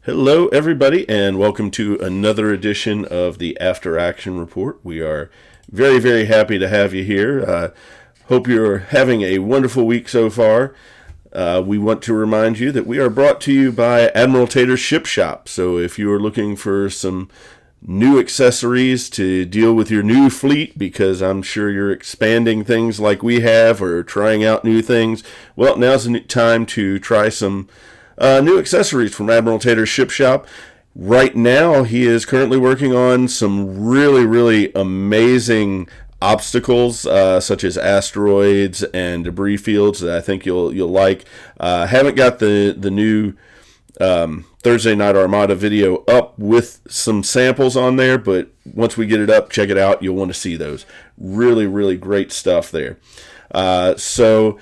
Hello, everybody, and welcome to another edition of the After Action Report. We are very, very happy to have you here. Hope you're having a wonderful week so far. We want to remind you that we are brought to you by Admiral Tater's Ship Shop. So if you are looking for some new accessories to deal with your new fleet, because I'm sure you're expanding things like we have or trying out new things, well, now's the time to try some new accessories from Admiral Tater's Ship Shop. Right now, he is currently working on some really, really amazing obstacles, such as asteroids and debris fields that I think you'll like. Haven't got the new Thursday Night Armada video up with some samples on there, but once we get it up, check it out. You'll want to see those. Really, really great stuff there. So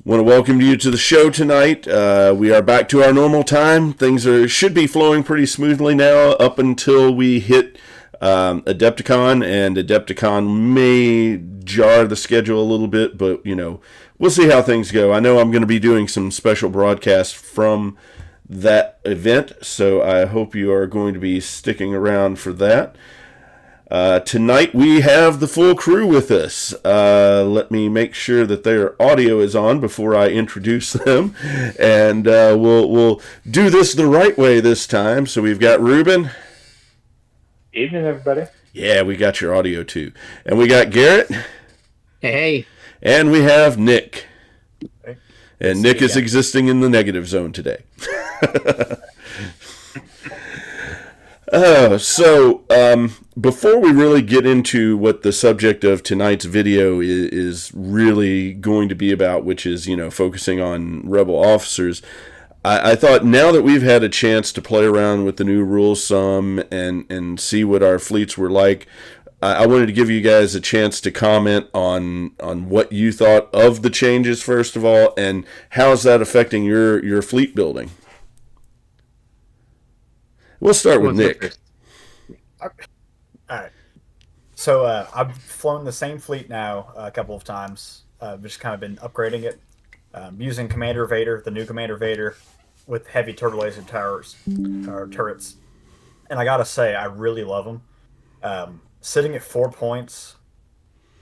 want to welcome you to the show tonight. We are back to our normal time. Things should be flowing pretty smoothly now up until we hit Adepticon, and Adepticon may jar the schedule a little bit, but we'll see how things go. I know I'm going to be doing some special broadcasts from that event, so I hope you are going to be sticking around for that. Tonight we have the full crew with us. Let me make sure that their audio is on before I introduce them, and we'll do this the right way this time. So we've got Reuben. Evening, everybody. Yeah, we got your audio too. And we got Garrett. Hey. And we have Nick. Hey. And Nick is existing in the negative zone today. Before we really get into what the subject of tonight's video is really going to be about, which is, focusing on rebel officers, I thought now that we've had a chance to play around with the new rules some and see what our fleets were like, I wanted to give you guys a chance to comment on what you thought of the changes, first of all, and how is that affecting your fleet building. We'll start with Nick. All right. So I've flown the same fleet now a couple of times. Just kind of been upgrading it. Using Commander Vader, the new Commander Vader, with heavy turbo laser towers or turrets. And I gotta say, I really love them. Sitting at 4 points,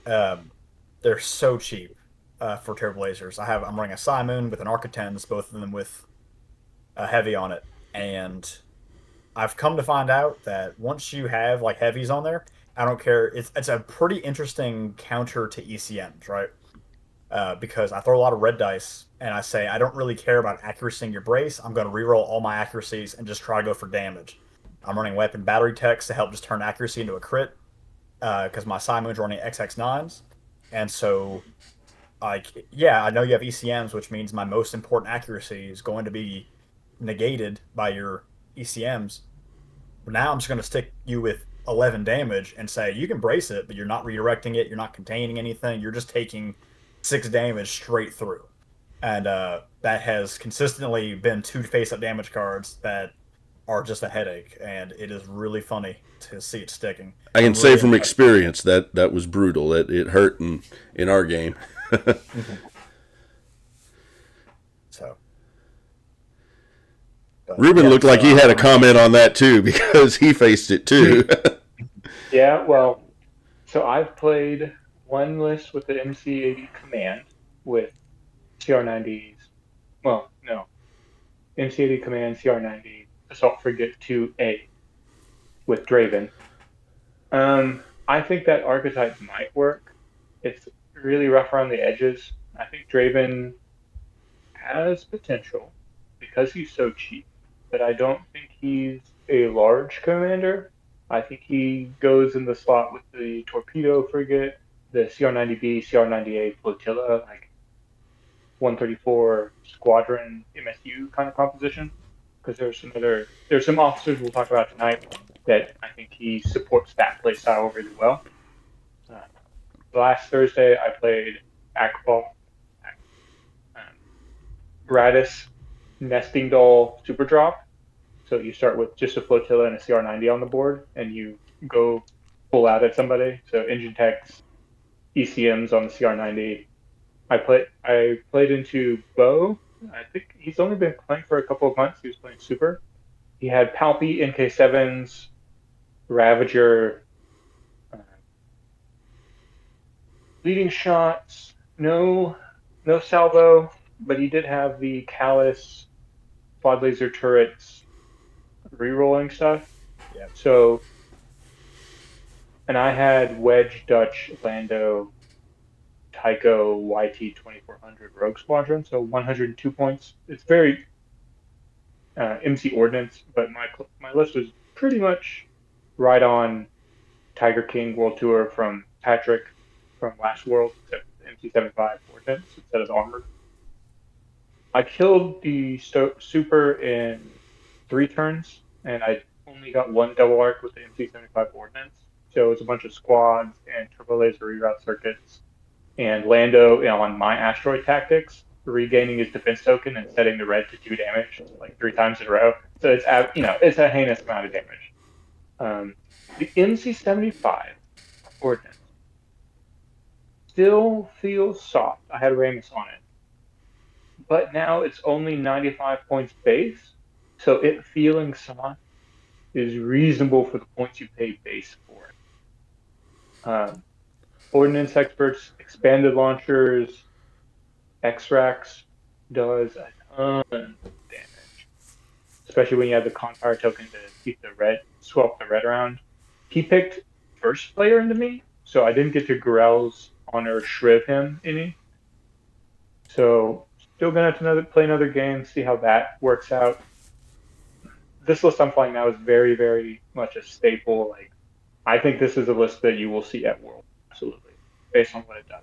they're so cheap for turbo lasers. I'm running a Simoon with an Architens, both of them with a heavy on it, and I've come to find out that once you have like heavies on there, I don't care. It's a pretty interesting counter to ECMs, right? Because I throw a lot of red dice, and I say I don't really care about accuracying your brace. I'm going to reroll all my accuracies and just try to go for damage. I'm running weapon battery techs to help just turn accuracy into a crit, because my Simoon's running XX9s, and so I know you have ECMs, which means my most important accuracy is going to be negated by your ECMs. But now I'm just going to stick you with 11 damage and say you can brace it, but you're not redirecting it, you're not containing anything, you're just taking 6 damage straight through. And that has consistently been 2 face-up damage cards that are just a headache, and it is really funny to see it sticking. I can say from experience that was brutal. It hurt in our game. Mm-hmm. So. Reuben looked like he had a comment on that too, because he faced it too. Yeah, well, so I've played one list with the MC-80 command with CR90s. Well, no. MC-80 command, CR90, Assault Frigate 2A with Draven. I think that archetype might work. It's really rough around the edges. I think Draven has potential because he's so cheap, but I don't think he's a large commander. I think he goes in the slot with the torpedo frigate, the CR90B, CR90A flotilla, like 134 squadron MSU kind of composition. Because there's some officers we'll talk about tonight that I think he supports that play style really well. Last Thursday I played Akbal, Radis, Nesting Doll Super Drop. So you start with just a flotilla and a CR90 on the board, and you go pull out at somebody. So engine techs, ECMs on the CR90. I played into Bo. I think he's only been playing for a couple of months. He was playing Super. He had Palpy, NK7s, Ravager, uh, leading shots, no salvo, but he did have the Callus quad laser turrets rerolling stuff. Yeah. So, and I had Wedge, Dutch, Lando, Tycho, YT 2400 Rogue Squadron, so 102 points. It's very MC Ordnance, but my list was pretty much right on Tiger King World Tour from Patrick from last World, except MC75 Ordnance instead of the armored. I killed the Super in 3 turns, and I only got one double arc with the MC75 Ordnance. So it's a bunch of squads and turbo laser reroute circuits, and Lando on my asteroid tactics, regaining his defense token and setting the red to 2 damage like 3 times in a row. So it's a heinous amount of damage. The MC75 Ordnance still feels soft. I had Ramus on it, but now it's only 95 points base, so it feeling soft is reasonable for the points you pay base for it. Ordnance experts, expanded launchers, X-Rax does a ton of damage, especially when you have the Confire token to keep the red, swap the red around. He picked first player into me, so I didn't get to Grell's honor shriv him any. So still gonna have to play another game, see how that works out. This list I'm playing now is very, very much a staple. Like, I think this is a list that you will see at World, absolutely, based on what it does.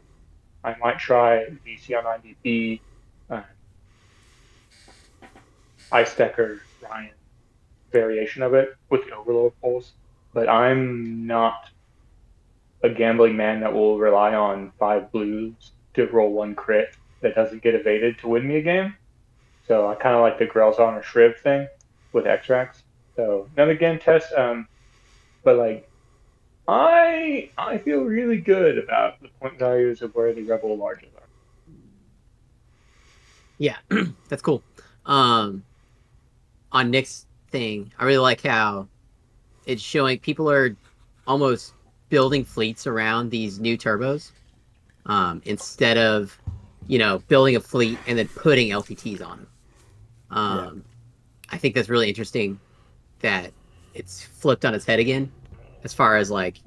I might try VCR90B, Ice Decker, Ryan variation of it with the overload pulls, but I'm not a gambling man that will rely on 5 blues to roll 1 crit that doesn't get evaded to win me a game. So I kind of like the Grell's Honor Shriv thing with X-Rax. So another game test, but like I feel really good about the point values of where the Rebel larges are. Yeah, that's cool. On Nick's thing, I really like how it's showing people are almost building fleets around these new turbos, instead of, building a fleet and then putting LTTs on them. Yeah. I think that's really interesting that it's flipped on its head again, as far as like,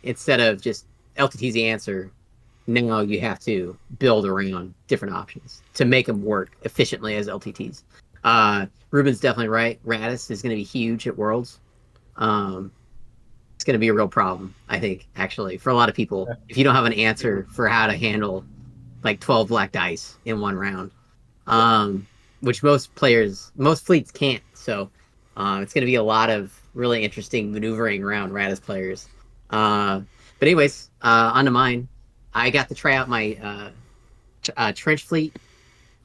instead of just LTT's the answer, now you have to build around different options to make them work efficiently as LTTs. Reuben's definitely right. Radis is going to be huge at Worlds. It's going to be a real problem, I think, actually, for a lot of people. If you don't have an answer for how to handle like 12 black dice in one round, which most fleets can't. So it's going to be a lot of really interesting maneuvering around Radis players. But anyways, on to mine. I got to try out my trench fleet.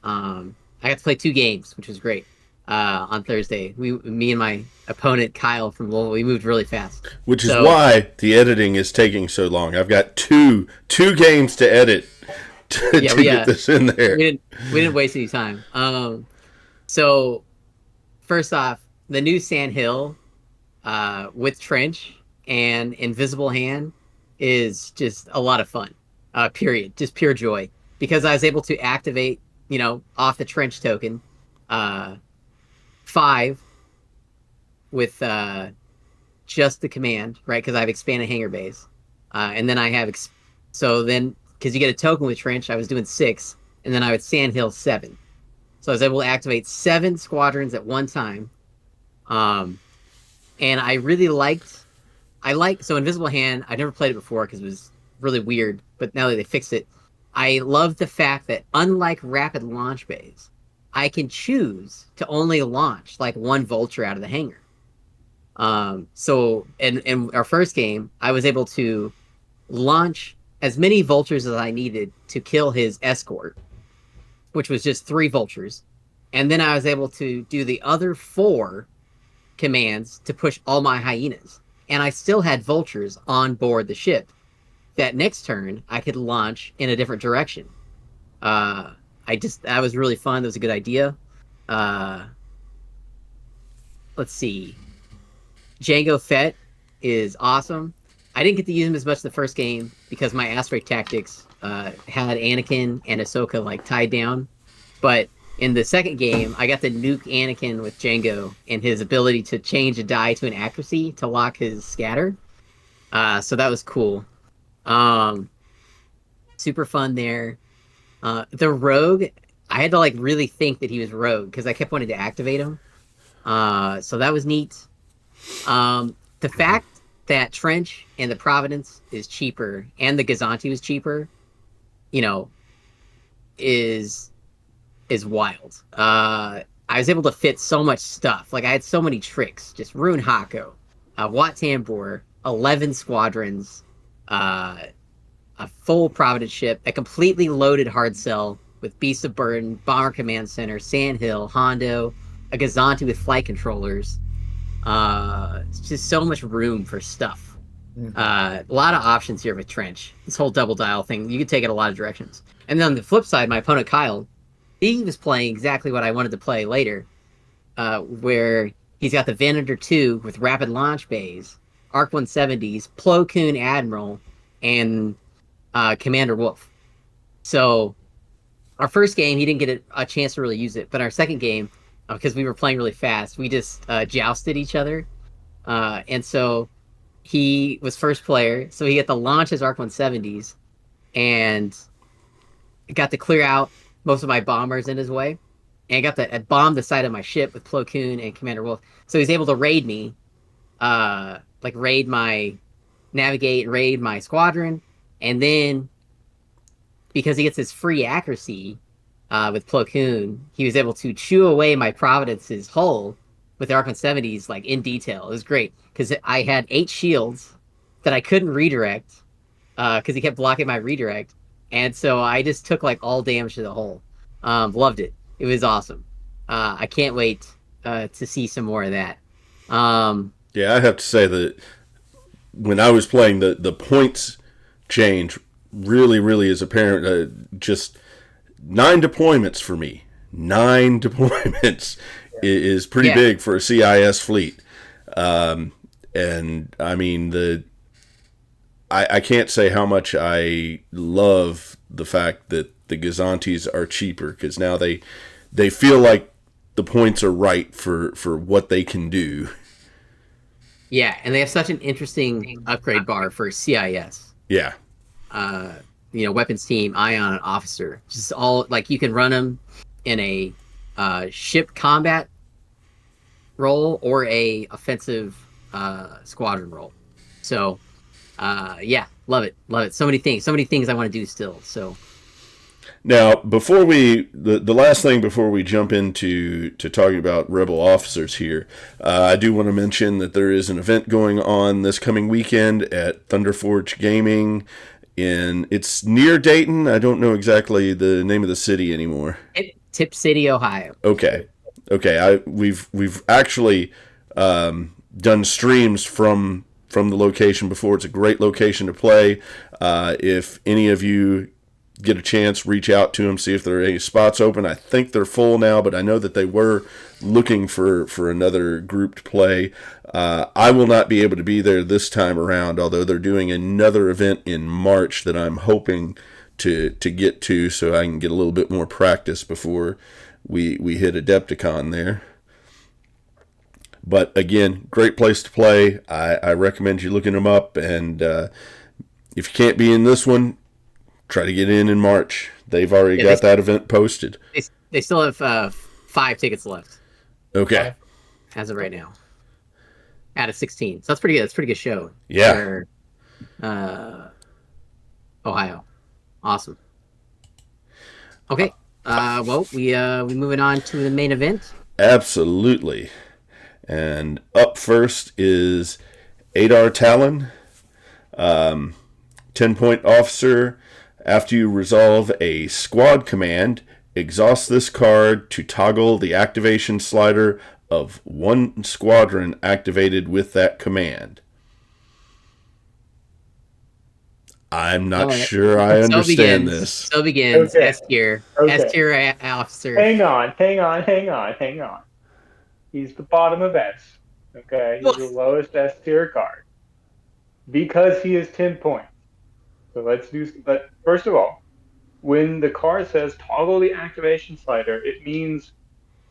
I got to play 2 games, which was great. On Thursday, me and my opponent Kyle from Louisville, we moved really fast. Which is why the editing is taking so long. I've got two games to edit to get this in there. We didn't waste any time. So first off, the new Sand Hill with trench and invisible hand is just a lot of fun. Period. Just pure joy, because I was able to activate, off the trench token, 5 with just the command, right? Because I have expanded hangar base, and then I have because you get a token with trench, I was doing 6, and then I would Sandhill 7, so I was able to activate 7 squadrons at one time. And I really so Invisible Hand. I never played it before because it was really weird, but now that they fixed it, I love the fact that unlike rapid launch bays, I can choose to only launch like 1 vulture out of the hangar. So in our first game, I was able to launch as many vultures as I needed to kill his escort, which was just 3 vultures. And then I was able to do the other 4 commands to push all my hyenas. And I still had vultures on board the ship that next turn I could launch in a different direction. That was really fun. That was a good idea. let's see. Django Fett is awesome. I didn't get to use him as much the first game because my asteroid tactics had Anakin and Ahsoka like tied down. But in the second game, I got to nuke Anakin with Django and his ability to change a die to an accuracy to lock his scatter. So that was cool. Super fun there. The rogue, I had to like really think that he was rogue because I kept wanting to activate him. So that was neat. The fact that Trench and the Providence is cheaper and the Gazanti was cheaper, is wild. I was able to fit so much stuff. Like I had so many tricks. Just Rune Hako, Wat Tambor, 11 squadrons, a full Providence ship, a completely loaded hard cell with Beast of Burden, Bomber Command Center, Sandhill, Hondo, a Gazanti with flight controllers. It's just so much room for stuff. A lot of options here with Trench. This whole double dial thing, you could take it a lot of directions. And then on the flip side, my opponent Kyle, he was playing exactly what I wanted to play later, where he's got the Venator 2 with rapid launch bays, Arc 170s, Plo Koon Admiral, and Commander Wolf. So our first game, he didn't get a chance to really use it, but our second game, because we were playing really fast, we just jousted each other. And so he was first player, so he got to launch his Arc 170s and got to clear out most of my bombers in his way. And got to bomb the side of my ship with Plo Koon and Commander Wolf. So he's able to raid me, raid my navigate, raid my squadron. And then because he gets his free accuracy with Plo Koon, he was able to chew away my Providence's hull with the Arc 170s like in detail. It was great because I had 8 shields that I couldn't redirect because he kept blocking my redirect. And so I just took like all damage to the hull. Loved it. It was awesome. I can't wait to see some more of that. Yeah, I have to say that when I was playing, the points change really is apparent. Just 9 deployments for me. 9 deployments is pretty big for a CIS fleet. And I mean, I can't say how much I love the fact that the Gazantis are cheaper, because now they feel like the points are right for what they can do. Yeah, and they have such an interesting upgrade bar for CIS. Yeah. Weapons team, Ion, and Officer. Just all, like, you can run them in a ship combat role or a offensive squadron role. So, love it. So many things I want to do still. So now, before the last thing before we jump into talking about Rebel officers here, I do want to mention that there is an event going on this coming weekend at Thunderforge Gaming. It's near Dayton. I don't know exactly the name of the city anymore. Tip City, Ohio. Okay. We've actually done streams from the location before. It's a great location to play. If any of you get a chance, reach out to them, see if there are any spots open. I think they're full now, but I know that they were looking for another group to play. I will not be able to be there this time around, although they're doing another event in March that I'm hoping to get to, so I can get a little bit more practice before we hit Adepticon there. But again, great place to play. I recommend you looking them up, and if you can't be in this one, try to get in March. They've already got that event posted. They still have 5 tickets left. Okay. As of right now. Out of 16. So that's pretty good. That's a pretty good show. Yeah. For, Ohio. Awesome. Okay. We moving on to the main event. Absolutely. And up first is Adar Talon, 10-point officer. After you resolve a squad command, exhaust this card to toggle the activation slider of one squadron activated with that command. I'm not sure I understand this. So begins. Okay. S tier. Okay. S tier officer. Hang on. He's the bottom of S. Okay, he's the lowest S tier card because he is 10 points. So let's do. But first of all, when the card says toggle the activation slider, it means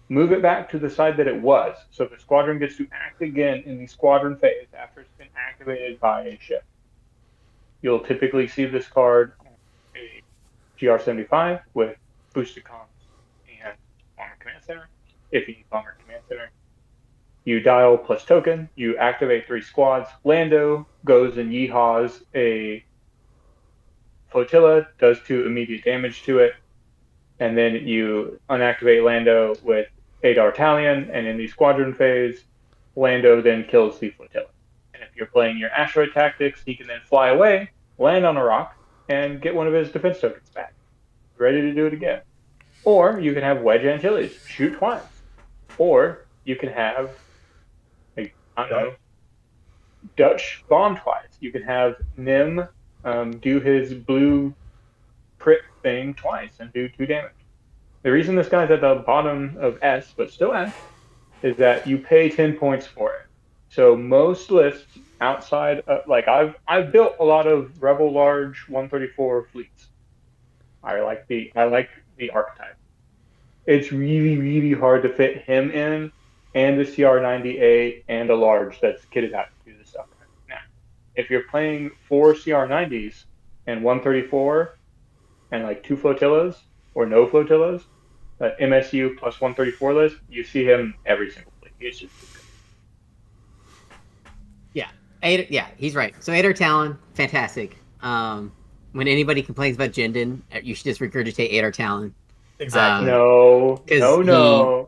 move it back to the side that it was. So the squadron gets to act again in the squadron phase after it's been activated by a ship. You'll typically see this card on a GR75 with boosted comms and Bomber Command Center. If you need Bomber Command Center, you dial plus token, you activate 3 squads. Lando goes and yeehaws a flotilla, does 2 immediate damage to it, and then you unactivate Lando with Adar Talion, and in the squadron phase, Lando then kills the flotilla. And if you're playing your asteroid tactics, he can then fly away, land on a rock, and get one of his defense tokens back. Ready to do it again. Or you can have Wedge Antilles, shoot twice. Or you can have, Dutch bomb twice. You can have Nim do his blue crit thing twice and do 2 damage. The reason this guy's at the bottom of S, but still S, is that you pay 10 points for it. So most lists outside, I've built a lot of Rebel large 134 fleets. I like the archetype. It's really, really hard to fit him in, and the CR90A and a large that's kitted out to do this stuff. Now, if you're playing 4 CR90s and 134 and like 2 flotillas or no flotillas, MSU plus 134 list, you see him every single play. He's just good. Yeah, he's right. So Adar Talon, fantastic. When anybody complains about Jindin, you should just regurgitate Adar Talon. Exactly. No.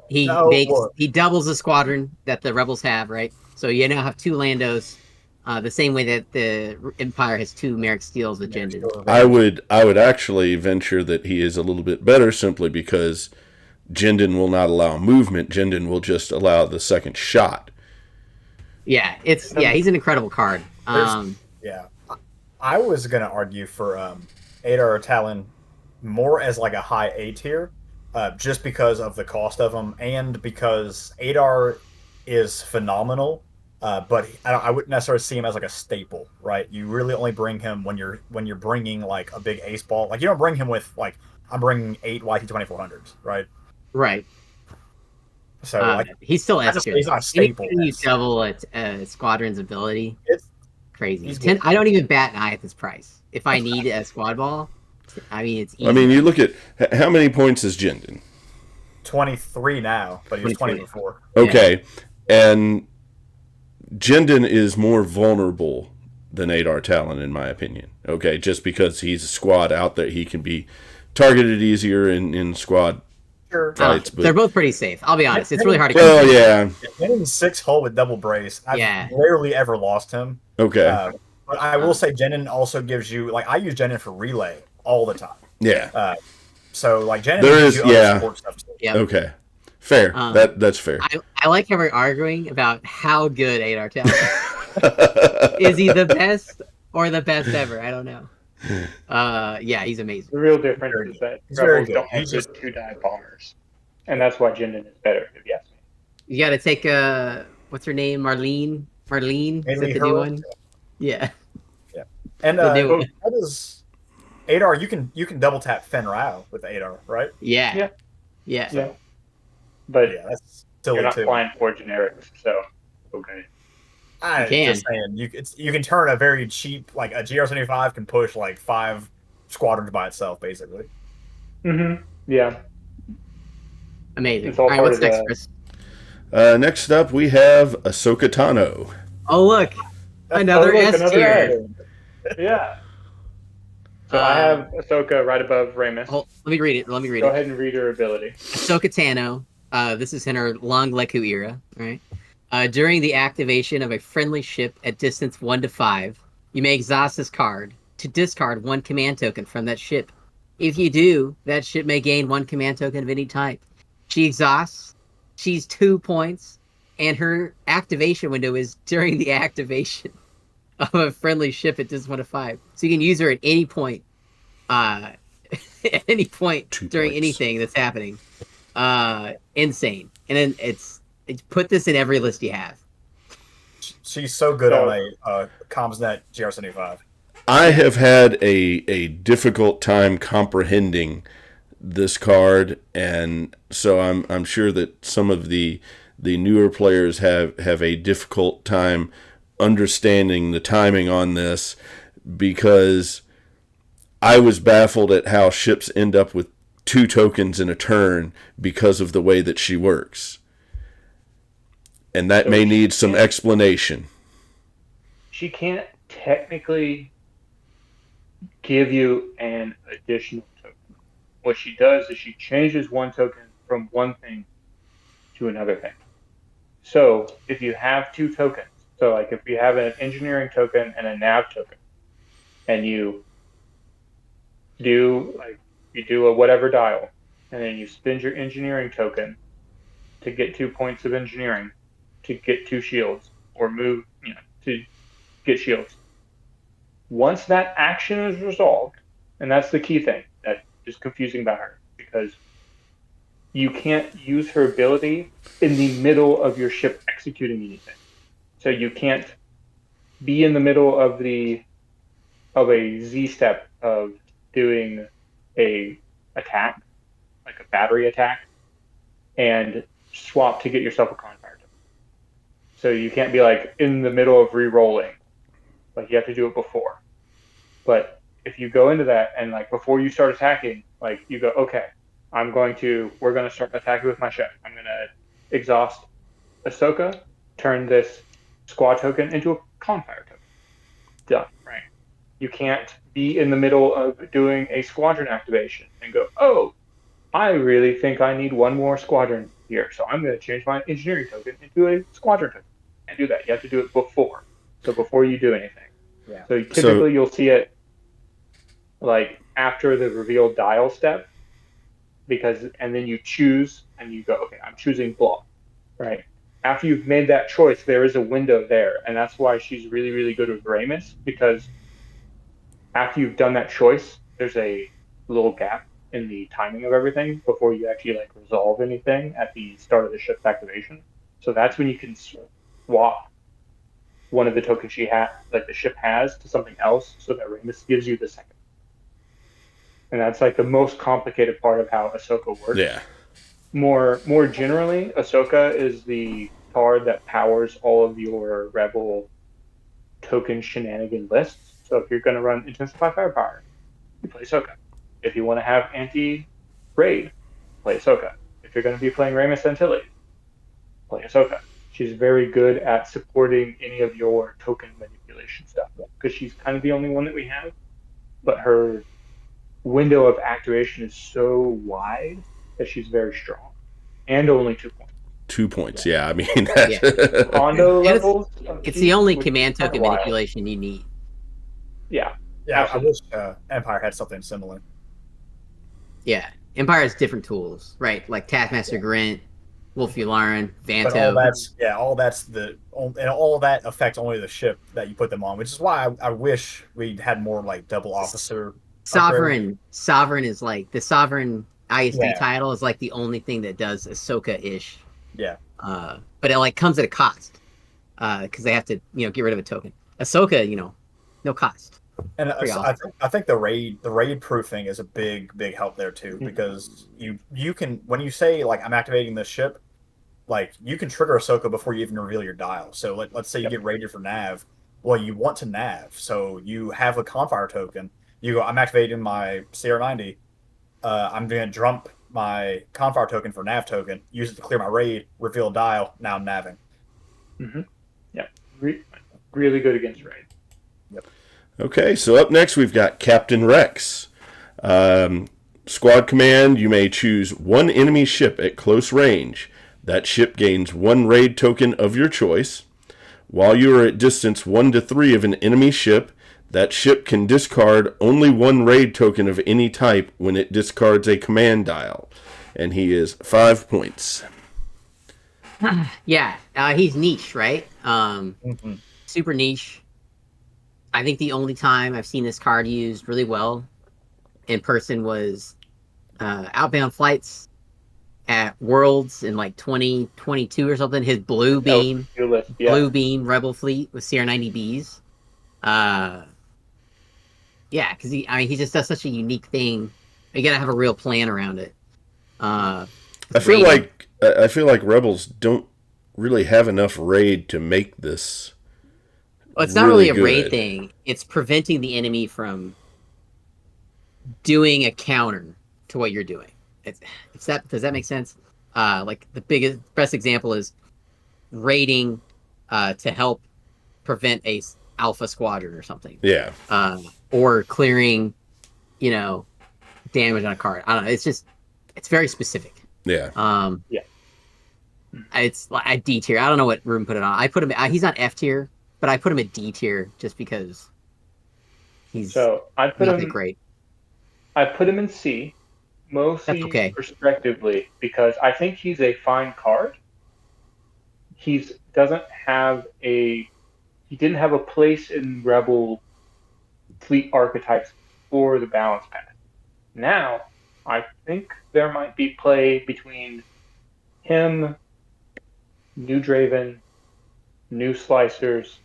He doubles the squadron that the rebels have, right? So you now have 2 Landos, the same way that the Empire has 2 Merrick Steels with Jindin. I would actually venture that he is a little bit better simply because Jindin will not allow movement. Jindin will just allow the second shot. Yeah, he's an incredible card. I was gonna argue for Adar Talon more as like a high A tier, just because of the cost of them and because Adar is phenomenal. But I wouldn't necessarily see him as like a staple, right? You really only bring him when you're bringing like a big ace ball. Like you don't bring him with like I'm bringing 8 YT-2400s, right? Right. So he's still S tier. He's not a staple. You double a squadron's ability. It's crazy. I don't even bat an eye at this price. If I need a squad ball, it's easy. I mean, you look at how many points is Jindin? 23 now, but he was 20 before. Okay, and Jindin is more vulnerable than Adar Talon, in my opinion. Okay, just because he's a squad out there, he can be targeted easier in squad fights. But they're both pretty safe. I'll be honest. It's really hard to. Well, yeah. In 6 hull with double brace, I've rarely ever lost him. Okay. But I will say Jenin also gives you like I use Jenin for relay all the time. Yeah. So like Jenin gives you other support stuff too. Yep. Okay. Fair. That's fair. I like how we're arguing about how good Adar Talon is. Is he the best or the best ever? I don't know. He's amazing. The real difference is that Rebels don't have good 2-die bombers. And that's why Jindin is better, if you ask me. You gotta take what's her name? Marlene? Is that the new one? Yeah. And that is Adar, you can double tap Fen Rao with Adar, right? Yeah. But that's silly you're not too. flying 4 generics, so okay. I'm just saying you can turn a very cheap like a GR75 can push like 5 squadrons by itself basically. Yeah. Amazing. All right, what's next, Chris? Next up we have Ahsoka Tano. Oh look, another S tier. Yeah. So I have Ahsoka right above Ramus. Let me read it. Go ahead and read her ability. Ahsoka Tano. This is in her long Leku era, right? During the activation of a friendly ship at distance 1 to 5, you may exhaust this card to discard 1 command token from that ship. If you do, that ship may gain 1 command token of any type. She exhausts. She's 2 points, and her activation window is during the activation of a friendly ship at distance 1 to 5. So you can use her at any point, at any point during anything that's happening. Insane. And then Put this in every list you have. She's so good on a CommsNet GR75. I have had a difficult time comprehending this card, and so I'm sure that some of the newer players have a difficult time understanding the timing on this, because I was baffled at how ships end up with 2 tokens in a turn because of the way that she works. And that may need some explanation. She can't technically give you an additional token. What she does is she changes 1 token from one thing to another thing. So if you have 2 tokens, so like if you have an engineering token and a nav token, and you do a whatever dial, and then you spend your engineering token to get 2 points of engineering, to get 2 shields, or move, to get shields. Once that action is resolved, and that's the key thing that is confusing about her, because you can't use her ability in the middle of your ship executing anything. So you can't be in the middle of a Z step of doing a attack, like a battery attack, and swap to get yourself a Confire token. So you can't be like in the middle of re-rolling. Like you have to do it before. But if you go into that and like before you start attacking, like you go, okay, we're going to start attacking with my ship. I'm going to exhaust Ahsoka, turn this squad token into a Confire token. Done, right? You can't be in the middle of doing a squadron activation and go, oh, I really think I need 1 more squadron here, so I'm going to change my engineering token into a squadron token. And do that. You have to do it before. So before you do anything. Yeah. So typically you'll see it like after the reveal dial step, and then you choose and you go, okay, I'm choosing blah, right? After you've made that choice, there is a window there, and that's why she's really, really good with Ramus, because after you've done that choice, there's a little gap in the timing of everything before you actually like resolve anything at the start of the ship's activation. So that's when you can swap one of the tokens the ship has, to something else, so that Ramus gives you the second. And that's like the most complicated part of how Ahsoka works. Yeah. More generally, Ahsoka is the card that powers all of your Rebel token shenanigan lists. So if you're going to run Intensify Firepower, you play Ahsoka. If you want to have anti-raid, play Ahsoka. If you're going to be playing Ramus Antilles, play Ahsoka. She's very good at supporting any of your token manipulation stuff, because she's kind of the only one that we have. But her window of activation is so wide that she's very strong, and only 2 points. 2 points, yeah. I mean, that's Condo levels. It's the only command token manipulation you need. Yeah. Yeah, I wish Empire had something similar. Yeah, Empire has different tools, right? Like Taskmaster Grint, Wolf Yularen, Vanto. But all that affects only the ship that you put them on, which is why I wish we had more like double officer. Sovereign is like the Sovereign ISD title is like the only thing that does Ahsoka-ish. Yeah. But it like comes at a cost, because they have to get rid of a token. Ahsoka, no cost. And I think the raid proofing is a big help there too, because you can, when you say like I'm activating this ship, like you can trigger Ahsoka before you even reveal your dial. So let's say you get raided for nav, well you want to nav, so you have a Confire token. You go, I'm activating my CR90. I'm going to dump my Confire token for nav token, use it to clear my raid, reveal dial. Now I'm naving. Mm-hmm. Yeah, really good against raid. Yep. Okay, so up next we've got Captain Rex. Squad command, you may choose 1 enemy ship at close range. That ship gains 1 raid token of your choice. While you are at distance 1 to 3 of an enemy ship, that ship can discard only 1 raid token of any type when it discards a command dial. And he is 5 points. Yeah, he's niche, right? Super niche. I think the only time I've seen this card used really well in person was outbound flights. at Worlds in like 2022 or something. His blue beam Rebel fleet with CR-90Bs. Yeah, because he just does such a unique thing. You gotta have a real plan around it. I feel like Rebels don't really have enough raid to make this. Well, it's not really a raid thing. It's preventing the enemy from doing a counter to what you're doing. Does that make sense? Like the best example is raiding to help prevent a alpha squadron or something. Yeah. Or clearing, damage on a card. I don't know. It's very specific. Yeah. Yeah. It's like D tier. I don't know what Reuben put it on. I put him. He's not F tier, but I put him at D tier just because he's I put him great. I put him in C, mostly respectively, because I think he's a fine card. He didn't have a place in Rebel fleet archetypes for the balance path. Now, I think there might be play between him, New Draven, New Slicers,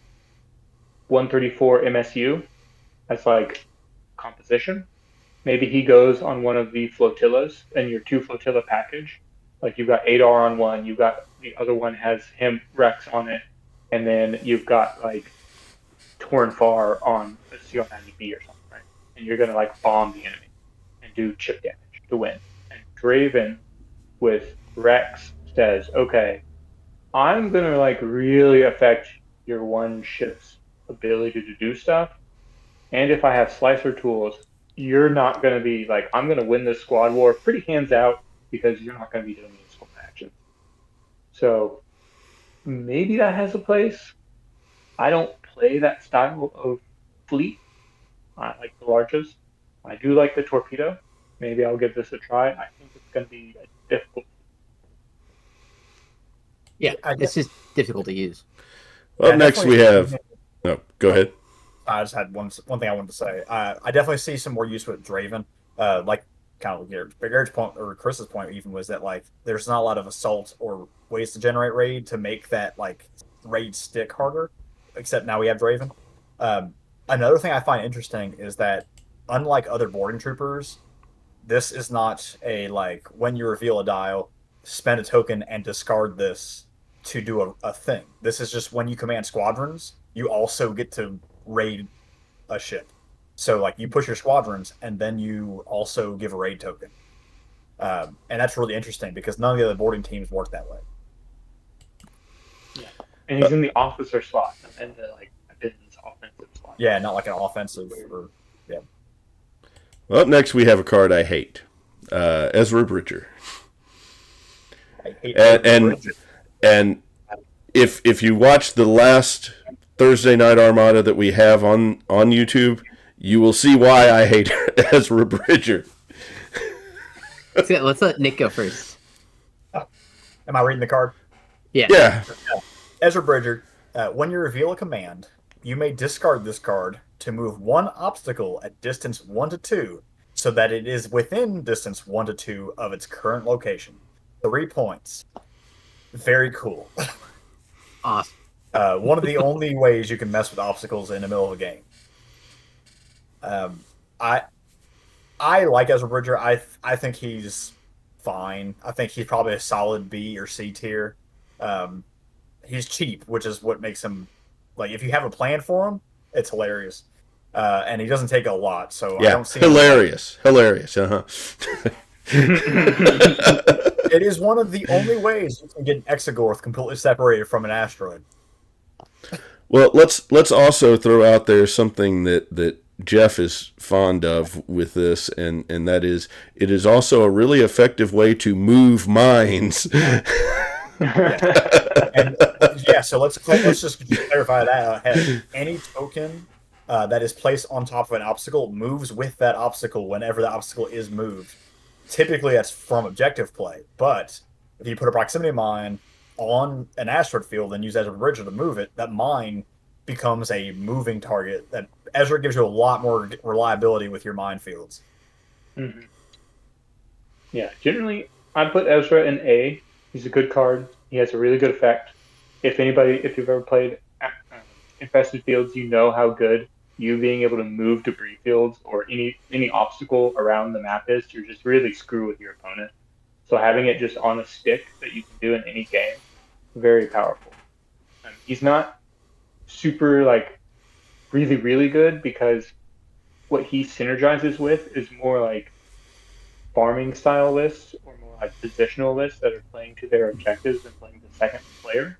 134 MSU as like composition. Maybe he goes on one of the flotillas in your 2 flotilla package. Like you've got Adar on one, you've got the other one has him Rex on it, and then you've got like Torn Far on a CR-90B or something, right? And you're gonna like bomb the enemy and do chip damage to win. And Draven with Rex says, okay, I'm gonna like really affect your one ship's ability to do stuff. And if I have slicer tools, you're not gonna be like, I'm gonna win this squad war pretty hands out because you're not gonna be doing useful action. So maybe that has a place. I don't play that style of fleet. I like the larges. I do like the torpedo. Maybe I'll give this a try. I think it's going to be difficult. Yeah, it's just difficult to use. Well, next we have... No, go ahead. I just had one thing I wanted to say. I definitely see some more use with Draven. Like kind of Garrett's point or Chris's point even was that like there's not a lot of assault or ways to generate raid to make that like raid stick harder. Except now we have Draven. Another thing I find interesting is that unlike other boarding troopers, this is not a like when you reveal a dial, spend a token and discard this to do a thing. This is just when you command squadrons, you also get to raid a ship. So like you push your squadrons and then you also give a raid token. And that's really interesting because none of the other boarding teams work that way. Yeah. And he's in the officer slot and the like business offensive slot. Yeah, not like an offensive or yeah. Well, up next we have a card I hate. Ezra Bridger. I hate and if you watch the last Thursday Night Armada that we have on YouTube, you will see why I hate Ezra Bridger. Let's let Nick go first. Am I reading the card? Yeah. Ezra Bridger, when you reveal a command, you may discard this card to move one obstacle at distance 1 to 2 so that it is within distance 1 to 2 of its current location. 3 points. Very cool. Awesome. One of the only ways you can mess with obstacles in the middle of a game. I like Ezra Bridger. I think he's fine. I think he's probably a solid B or C tier. He's cheap, which is what makes him like. If you have a plan for him, it's hilarious. And he doesn't take a lot, so yeah, I don't see hilarious. Uh-huh. It is one of the only ways you can get an Exegorth completely separated from an asteroid. Well, let's also throw out there something that Jeff is fond of with this, and that is it is also a really effective way to move mines. So let's just clarify that ahead. Any token that is placed on top of an obstacle moves with that obstacle whenever the obstacle is moved. Typically, that's from objective play, but if you put a proximity mine on an asteroid field and use Ezra Bridger to move it, that mine becomes a moving target. That Ezra gives you a lot more reliability with your minefields. Mm-hmm. Yeah, generally, I put Ezra in A. He's a good card. He has a really good effect. If you've ever played Infested Fields, you know how good you being able to move debris fields or any obstacle around the map is to just really screw with your opponent. So having it just on a stick that you can do in any game, very powerful. He's not super like really really good because what he synergizes with is more like farming style lists or more like positional lists that are playing to their objectives and playing the second player.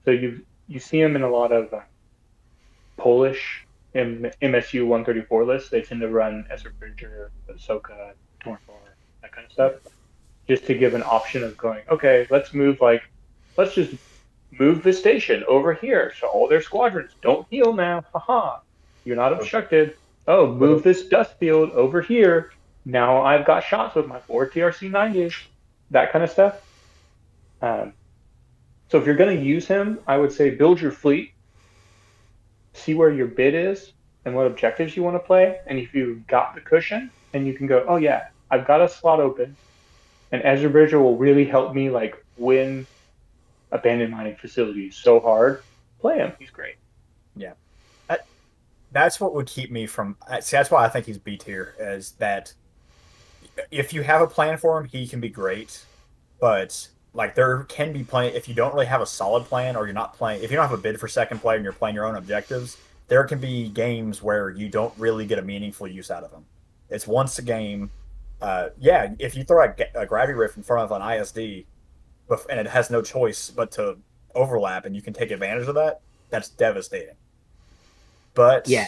So you see him in a lot of Polish MSU 134 lists. They tend to run Esper Bridger, Ahsoka, Tornfar, that kind of stuff, just to give an option of going, okay, let's just move the station over here so all their squadrons don't heal now. Haha, you're not obstructed. Oh, move this dust field over here. Now I've got shots with my 4 TRC-90s. That kind of stuff. So if you're going to use him, I would say build your fleet, see where your bid is and what objectives you want to play. And if you've got the cushion and you can go, oh yeah, I've got a slot open, and Ezra Bridger will really help me like win abandoned mining facilities so hard. Play him. He's great. Yeah. That's what would keep me from. See, that's why I think he's B tier. Is that if you have a plan for him, he can be great. But like there can be plenty. If you don't really have a solid plan, or you're not playing, if you don't have a bid for second player and you're playing your own objectives, there can be games where you don't really get a meaningful use out of him. It's once a game. Yeah, if you throw a gravity rift in front of an ISD, and it has no choice but to overlap, and you can take advantage of that, that's devastating. But Yeah.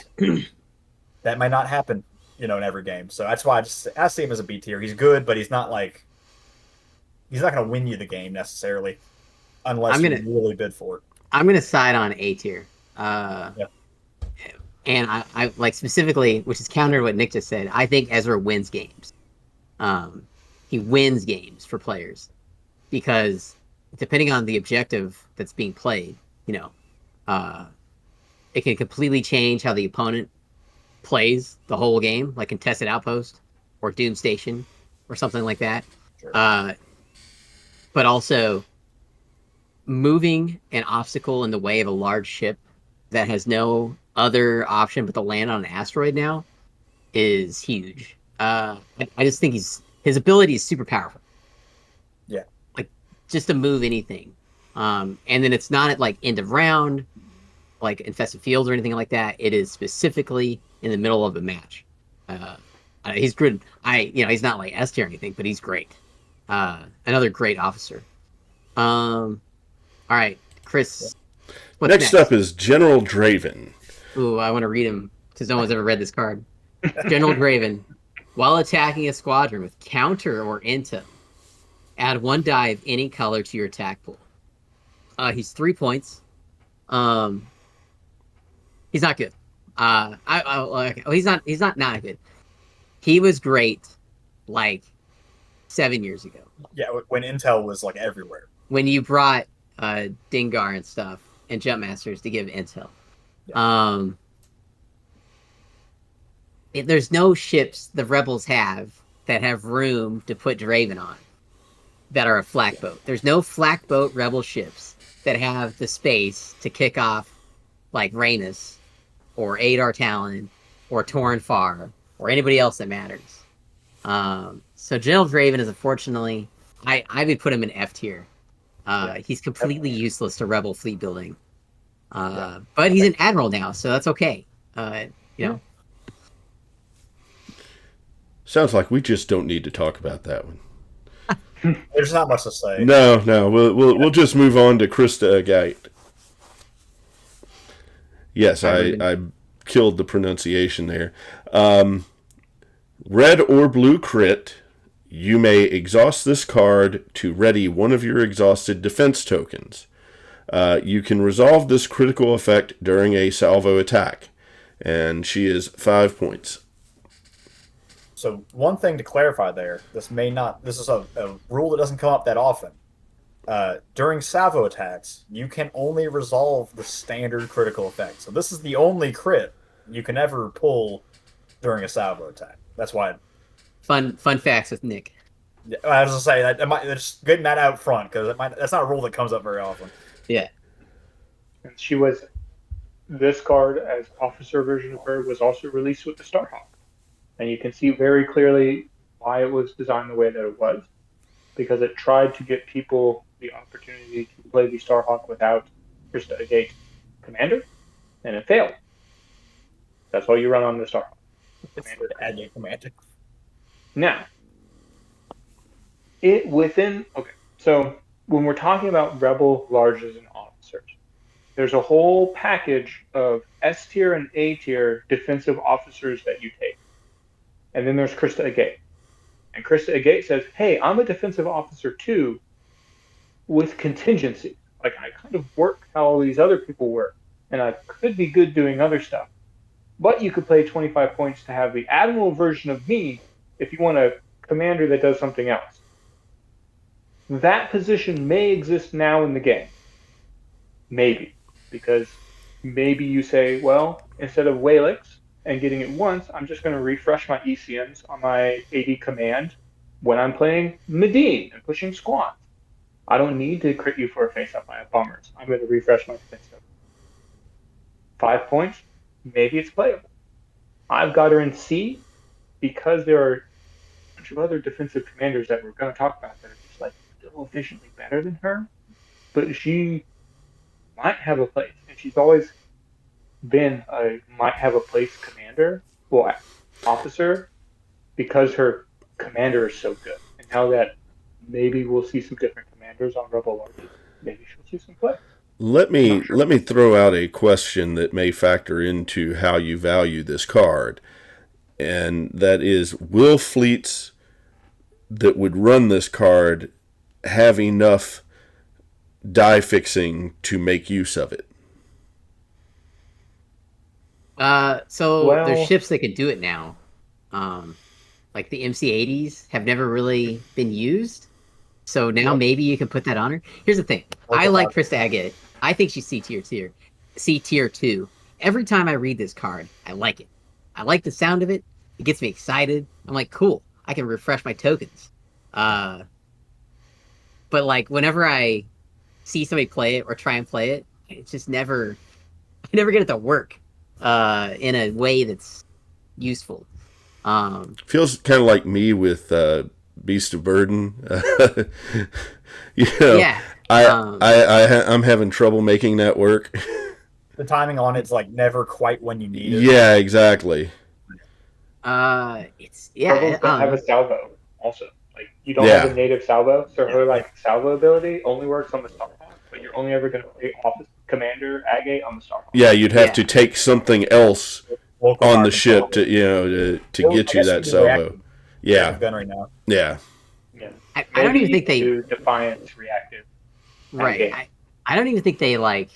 that may not happen, in every game. So that's why I see him as a B tier. He's good, but he's not going to win you the game necessarily, unless you really bid for it. I'm gonna side on A tier. Yeah. And I like specifically, which is counter to what Nick just said. I think Ezra wins games. He wins games for players because depending on the objective that's being played, it can completely change how the opponent plays the whole game, like Contested Outpost or Doom Station or something like that. Sure. But also, moving an obstacle in the way of a large ship that has no other option but to land on an asteroid now is huge. I just think his ability is super powerful. Yeah. Like, just to move anything. And then it's not at, like, end of round, like Infested Fields or anything like that. It is specifically in the middle of a match. He's good. He's not like S tier or anything, but he's great. Another great officer. All right, Chris. What's next up is General Draven. Ooh, I want to read him because no one's ever read this card. General Draven. While attacking a squadron with counter or intel, add 1 die of any color to your attack pool. He's 3 points. He's not good. He's not good. He was great, like 7 years ago. Yeah, when intel was like everywhere. When you brought Dingar and stuff and Jumpmasters to give intel. Yeah. There's no ships the rebels have that have room to put Draven on that are a flak boat. There's no flak boat rebel ships that have the space to kick off like Rhaenys or Adar Talon or Torn Far or anybody else that matters. So General Draven is unfortunately, I would put him in F tier. He's completely useless to rebel fleet building. But he's an admiral now, so that's okay. Sounds like we just don't need to talk about that one. There's not much to say. No, we'll just move on to Krysta Agate. Yes, I killed the pronunciation there. Red or blue crit, you may exhaust this card to ready one of your exhausted defense tokens. You can resolve this critical effect during a salvo attack, and she is 5 points. So one thing to clarify there, this is a rule that doesn't come up that often. During salvo attacks, you can only resolve the standard critical effect. So this is the only crit you can ever pull during a salvo attack. That's why. Fun facts with Nick. I was gonna say that's getting that out front because that's not a rule that comes up very often. Yeah. And she was this card as officer version of her was also released with the Starhawk, and you can see very clearly why it was designed the way that it was, because it tried to get people the opportunity to play the Starhawk without Krysta Agate commander, and it failed. That's why you run on the Starhawk. Commander Agate commander. Now, so when we're talking about rebel larges and officers, there's a whole package of S tier and A tier defensive officers that you take. And then there's Krysta Agate. And Krysta Agate says, hey, I'm a defensive officer too, with contingency. Like, I kind of work how all these other people work, and I could be good doing other stuff. But you could pay 25 points to have the Admiral version of me if you want a commander that does something else. That position may exist now in the game. Maybe. Because maybe you say, well, instead of Walix and getting it once, I'm just going to refresh my ECMs on my AD command when I'm playing Medine and pushing squads. I don't need to crit you for a face-up by a bombers. I'm going to refresh my defense. 5 points, maybe it's playable. I've got her in C because there are a bunch of other defensive commanders that we're going to talk about that are just like still efficiently better than her, but she might have a place, and she's always been a might have a place commander, well, officer, because her commander is so good. And now that maybe we'll see some different commanders on Rebel Larges, maybe she'll see some play. Let me throw out a question that may factor into how you value this card, and that is, will fleets that would run this card have enough die fixing to make use of it? There's ships that can do it now. Like the MC-80s have never really been used. So now maybe you can put that on her. Here's the thing. I like Krysta Agate. I think she's C tier 2. Every time I read this card, I like it. I like the sound of it. It gets me excited. I'm like, cool. I can refresh my tokens. But like whenever I see somebody play it or try and play it, it's just I never get it to work in a way that's useful. Feels kind of like me with Beast of Burden. Yeah. I'm having trouble making that work. The timing on it's like never quite when you need it. Yeah, exactly. It's yeah. Don't have a salvo also. Like you don't have a native salvo, so her like salvo ability only works on the Starhawk, but you're only ever going to play Office Commander Agate on the Starhawk. Yeah, you'd have to take something else on the ship to get you that salvo. Yeah. Gun right now. Yeah. I don't even think they do Defiance reactive. Right. I don't even think they like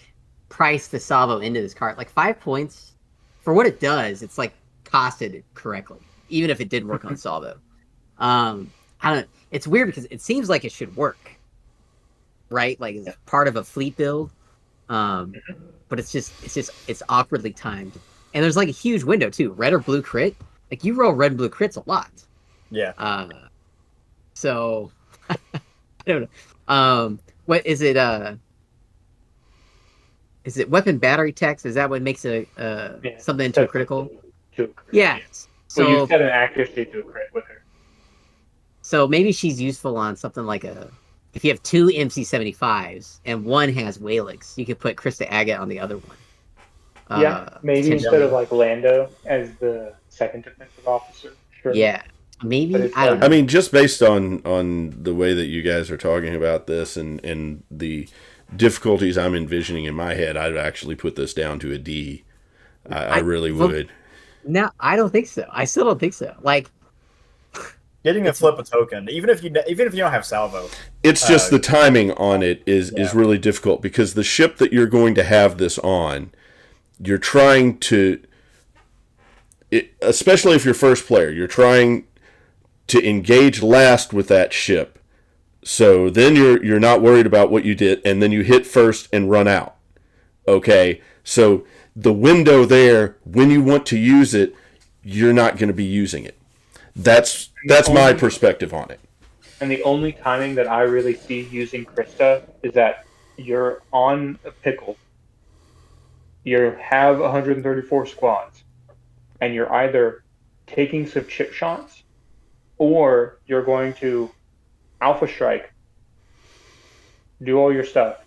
price the salvo into this card. Like 5 points for what it does, it's like costed correctly, even if it did work on salvo. It's weird because it seems like it should work, right? Like it's part of a fleet build, but it's awkwardly timed, and there's like a huge window too. Red or blue crit, like you roll red and blue crits a lot. Yeah. So I don't know. What is it? Is it weapon battery text? Is that what makes something into a critical? Yeah. So you set an accuracy to a crit with her. So maybe she's useful on something like if you have 2 MC-75s and one has Walix, you could put Krysta Agate on the other one. Maybe instead of like Lando as the second defensive officer. Sure. Yeah, maybe. I don't know. I mean, just based on the way that you guys are talking about this and the difficulties I'm envisioning in my head, I'd actually put this down to a D. I really would. No, I don't think so. I still don't think so. Like getting to flip a token, even if you don't have salvo, it's just the timing on it is really difficult because the ship that you're going to have this on, you're trying to, especially if you're first player, you're trying to engage last with that ship. So then you're not worried about what you did, and then you hit first and run out. Okay, so the window there, when you want to use it, you're not going to be using it. That's my perspective on it. And the only timing that I really see using Krysta is that you're on a pickle. You have 134 squads, and you're either taking some chip shots or you're going to alpha strike, do all your stuff,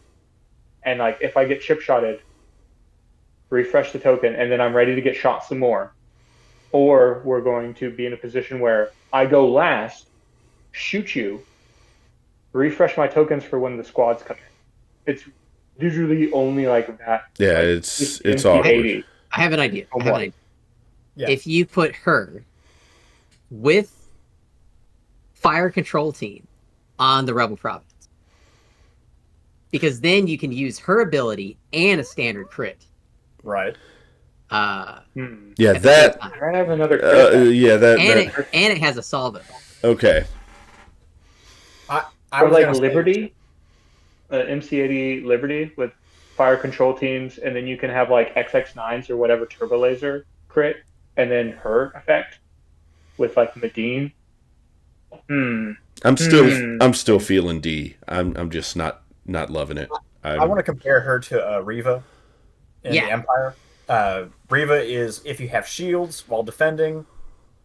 and like if I get chip shotted, refresh the token, and then I'm ready to get shot some more. Or we're going to be in a position where I go last, shoot you, refresh my tokens for when the squads come in. It's usually only like that. Yeah, like, it's awkward. 80. I have an idea. Yeah. If you put her with fire control team on the Rebel Province, because then you can use her ability and a standard crit. Right. Yeah, at the that. same time. I have another crit. Yeah, that. And it has a salvo. Okay. I Or was like gonna say- Liberty, MC80 Liberty with fire control teams, and then you can have like XX9s or whatever turbo laser crit, and then her effect with like Medine. I'm still feeling D. I'm just not loving it. I want to compare her to Riva in the Empire. Riva is, if you have shields while defending,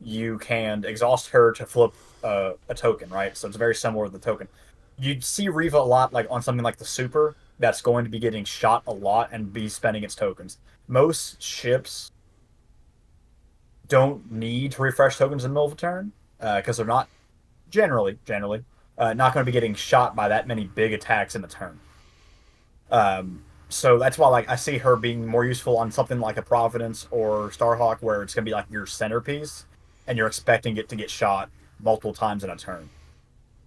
you can exhaust her to flip a token, right? So it's very similar to the token. You'd see Riva a lot like on something like the Super that's going to be getting shot a lot and be spending its tokens. Most ships don't need to refresh tokens in the middle of a turn because they're not generally not going to be getting shot by that many big attacks in the turn. So that's why like I see her being more useful on something like a Providence or Starhawk, where it's going to be like your centerpiece and you're expecting it to get shot multiple times in a turn.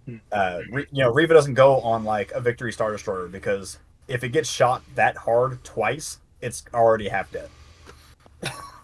Riva doesn't go on like a Victory Star Destroyer because if it gets shot that hard twice, it's already half dead.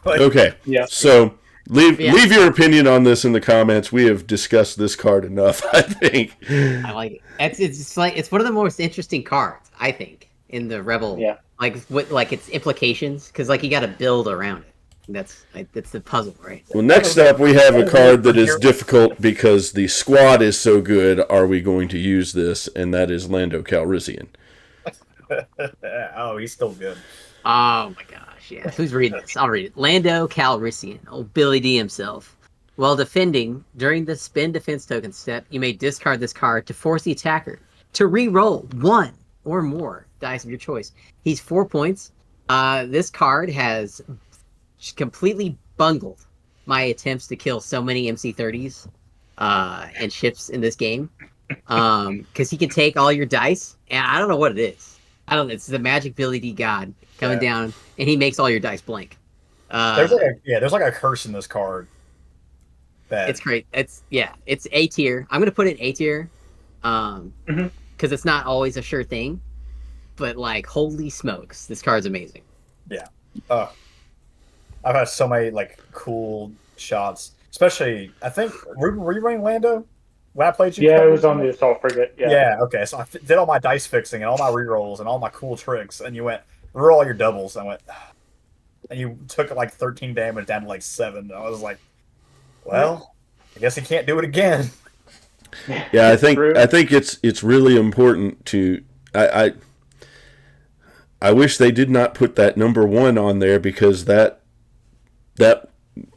Okay. Yeah. So leave your opinion on this in the comments. We have discussed this card enough, I think. I like it. It's one of the most interesting cards, I think, in the Rebel. Yeah. Like with like its implications, because like you got to build around it. That's the puzzle, right? Well, next up we have a card that is difficult because the squad is so good. Are we going to use this? And that is Lando Calrissian. Oh, he's still good. Oh my gosh, yeah. Who's reading this? I'll read it. Lando Calrissian, old Billy D himself. While defending, during the spend defense token step, you may discard this card to force the attacker to re-roll one or more dice of your choice. He's 4 points. This card has completely bungled my attempts to kill so many MC30s and ships in this game. Because he can take all your dice, and I don't know what it is. It's the magic Billy D God coming down, and he makes all your dice blank. There's like a curse in this card. It's great. It's A tier. I'm gonna put it A tier, because it's not always a sure thing. But like, holy smokes, this card's amazing. Yeah. I've had so many like cool shots, especially I think Reuben, were you running Lando when I played you? Yeah, it was on the assault frigate. Yeah. Okay. So I did all my dice fixing and all my rerolls and all my cool tricks, and you went roll all your doubles. And I went, and you took like 13 damage down to like 7. I was like, well, I guess he can't do it again. Yeah, I think it's really important to I wish they did not put that number 1 on there, because that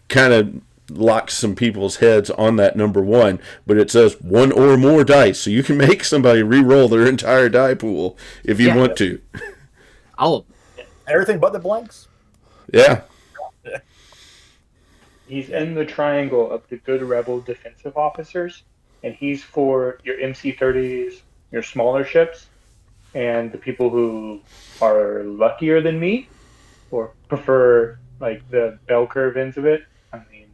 kind of locks some people's heads on that number 1, but it says 1 or more dice, so you can make somebody re-roll their entire die pool if you want to. Oh, everything but the blanks. Yeah. He's in the triangle of the good rebel defensive officers, and he's for your MC30s, your smaller ships, and the people who are luckier than me or prefer like the bell curve ends of it. I mean,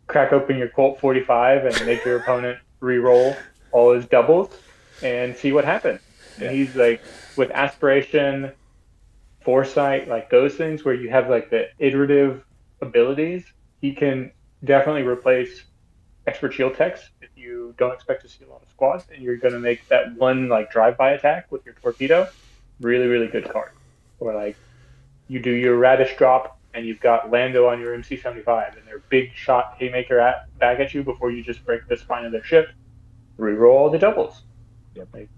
crack open your Colt 45 and make your opponent re-roll all his doubles and see what happens. And he's like, with aspiration, foresight, like those things where you have like the iterative abilities, he can definitely replace expert shield techs if you don't expect to see a lot of squads, and you're going to make that one like drive-by attack with your torpedo really, really good card. Or like you do your radish drop and you've got Lando on your MC75 and their big shot haymaker back at you before you just break the spine of their ship. reroll all the doubles. Yep. Like,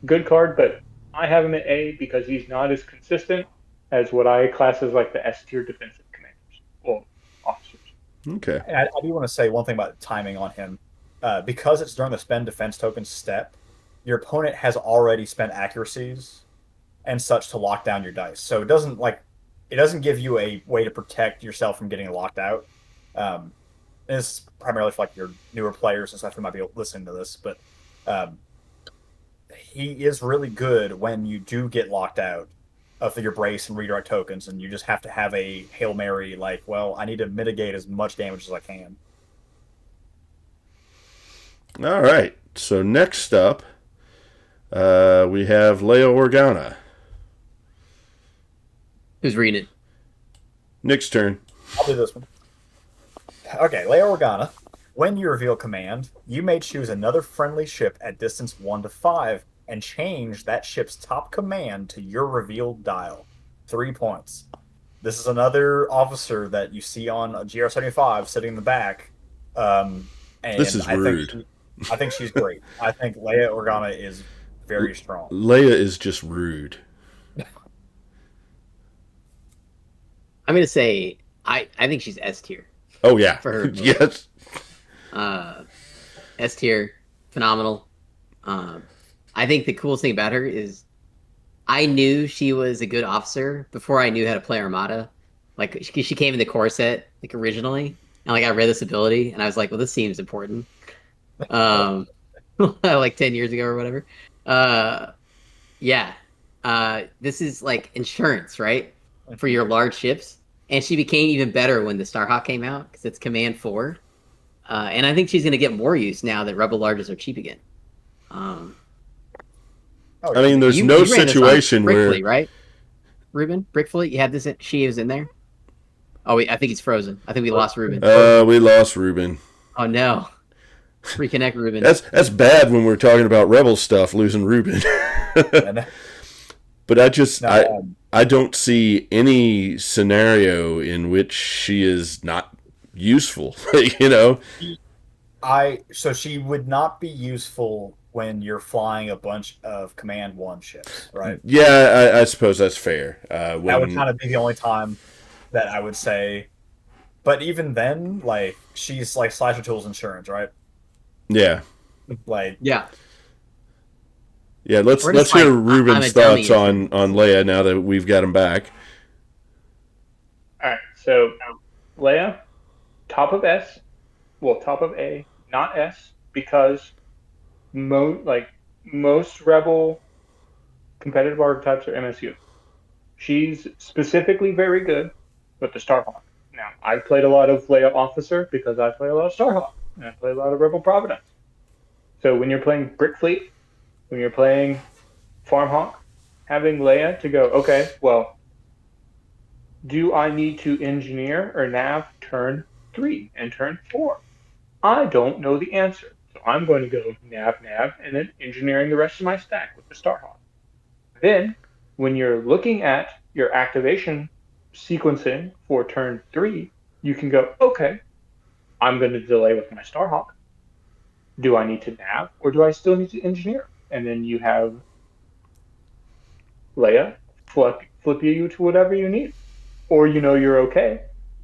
good card, but I have him at A because he's not as consistent as what I class as like the S tier defensive commanders or officers. Okay. And I do want to say one thing about timing on him. Because it's during the spend defense token step, your opponent has already spent accuracies and such to lock down your dice. So it doesn't give you a way to protect yourself from getting locked out. It's primarily for like your newer players and stuff who might be listening to this, but he is really good when you do get locked out of your brace and redirect tokens, and you just have to have a Hail Mary, like, well, I need to mitigate as much damage as I can. All right. So next up, we have Leia Organa. Who's reading it? Nick's turn. I'll do this one. Okay, Leia Organa. When you reveal command, you may choose another friendly ship at distance 1 to 5 and change that ship's top command to your revealed dial. 3 points. This is another officer that you see on a GR75 sitting in the back. And This is rude. I think she's great. I think Leia Organa is very strong. Leia is just rude. I'm gonna say I think she's S tier. Oh, yeah. For her. Yes. S tier, phenomenal. I think the coolest thing about her is I knew she was a good officer before I knew how to play Armada. Like she came in the core set like originally, and like I read this ability, and I was like, well, this seems important. Like 10 years ago or whatever. Yeah. This is like insurance, right? For your large ships. And she became even better when the Starhawk came out because it's Command 4. And I think she's going to get more use now that Rebel Larges are cheap again. I mean, there's you no ran this on situation Brick where... Fleet, right? Reuben? Brick Fleet? You had this in, she was in there? Oh, wait, I think he's frozen. I think we lost Reuben. We lost Reuben. Oh, no. Reconnect Reuben. That's bad when we're talking about Rebel stuff, losing Reuben. But I don't see any scenario in which she is not useful, you know? So she would not be useful when you're flying a bunch of Command 1 ships, right? Yeah, I suppose that's fair. That would kind of be the only time that I would say. But even then, like, she's like Slasher Tools insurance, right? Yeah. Like, yeah. Let's hear Reuben's thoughts on Leia now that we've got him back. All right, so Leia, top of S, well, top of A, not S, because most Rebel competitive archetypes are MSU. She's specifically very good with the Starhawk. Now, I've played a lot of Leia Officer because I play a lot of Starhawk, and I play a lot of Rebel Providence. So when you're playing Brick Fleet, when you're playing Farmhawk, having Leia to go, okay, well, do I need to engineer or nav turn 3 and turn 4? I don't know the answer. So I'm going to go nav, and then engineering the rest of my stack with the Starhawk. Then, when you're looking at your activation sequencing for turn 3, you can go, okay, I'm going to delay with my Starhawk. Do I need to nav, or do I still need to engineer? And then you have Leia flip you to whatever you need. Or you know you're okay,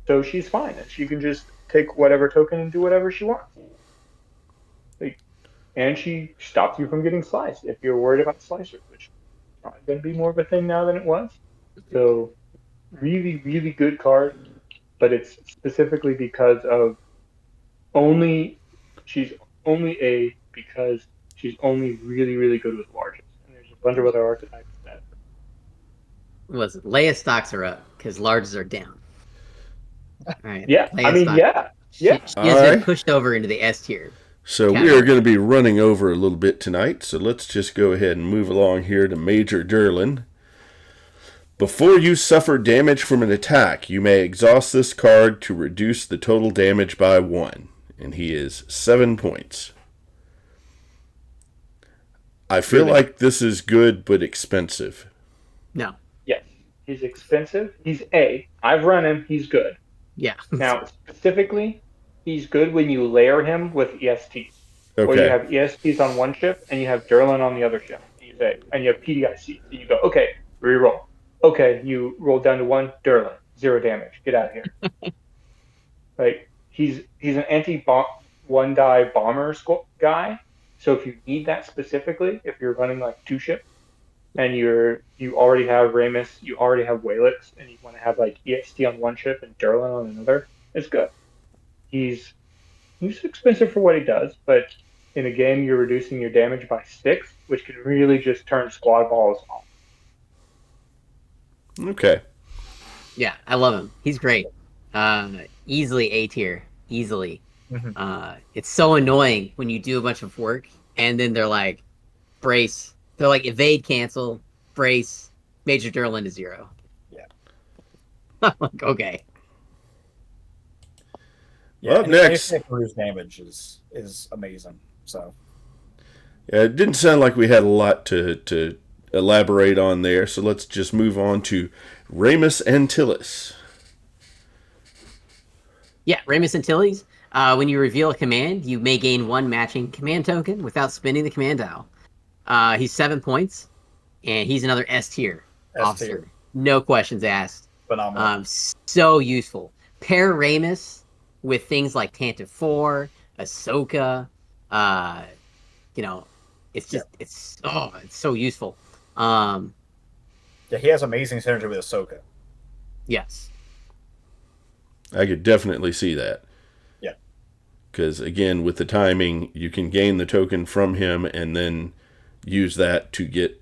so she's fine. And she can just take whatever token and do whatever she wants. And she stops you from getting sliced if you're worried about slicers, which is probably going to be more of a thing now than it was. So really, really good card, but it's specifically because of she's only A because she's only really, really good with larges. And there's a bunch of other archetypes that... Listen, Leia stocks are up because larges are down. All right. Yeah, Leia I mean, stock. yeah. She has been pushed over into the S tier. So we are going to be running over a little bit tonight, so let's just go ahead and move along here to Major Durlin. Before you suffer damage from an attack, you may exhaust this card to reduce the total damage by 1, and he is 7 points. I feel like this is good but expensive. No. Yes, he's expensive. He's A. I've run him. He's good. Yeah. Now, specifically, he's good when you layer him with EST. Or you Okay. have ESPs on one ship and you have Durlin on the other ship. And you have PDIC. And you go, okay, reroll. Okay, you roll down to 1, Durlin, 0 damage. Get out of here. Like he's an anti one die bomber guy. So if you need that specifically, if you're running like 2 ships and you already have Ramus, you already have Whalix, and you want to have like EST on one ship and Durlin on another, it's good. He's expensive for what he does, but in a game you're reducing your damage by 6, which can really just turn squad balls off. Okay. Yeah, I love him. He's great. Easily A tier. Easily. It's so annoying when you do a bunch of work and then they're like, brace. They're like, evade, cancel, brace, Major Durlin to 0. Yeah. I'm like, okay. Yeah, Well, next. Reduce damage is amazing. So. Yeah, it didn't sound like we had a lot to elaborate on there, so let's just move on to Ramus Antilles. Yeah, Ramus Antilles. When you reveal a command, you may gain 1 matching command token without spinning the command dial. He's 7 points, and he's another S tier officer. No questions asked. Phenomenal. So useful. Pair Ramus with things like Tantive 4, Ahsoka. It's so useful. Yeah, he has amazing synergy with Ahsoka. Yes. I could definitely see that. Yeah. Because, again, with the timing, you can gain the token from him and then use that to get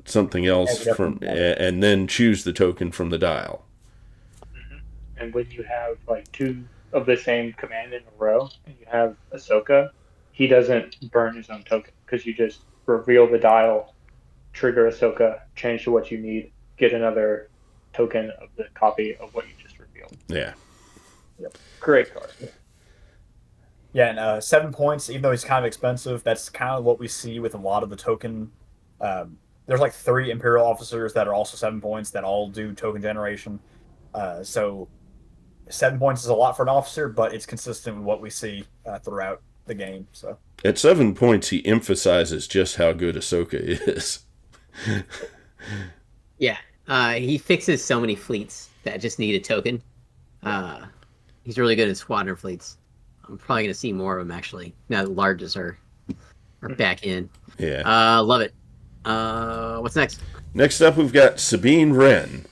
something else and then choose the token from the dial. Mm-hmm. And when you have like 2 of the same command in a row and you have Ahsoka, he doesn't burn his own token because you just reveal the dial, trigger Ahsoka, change to what you need, get another token of the copy of what you just revealed. Yeah. Yep. Great card. Yeah, and 7 points, even though he's kind of expensive, that's kind of what we see with a lot of the token. There's like 3 Imperial officers that are also 7 points that all do token generation. So 7 points is a lot for an officer, but it's consistent with what we see throughout the game. So at 7 points, he emphasizes just how good Ahsoka is. Yeah, he fixes so many fleets that just need a token. He's really good at squadron fleets. I'm probably going to see more of them, actually, now that larges are back in. Yeah. Love it. What's next? Next up, we've got Sabine Wren.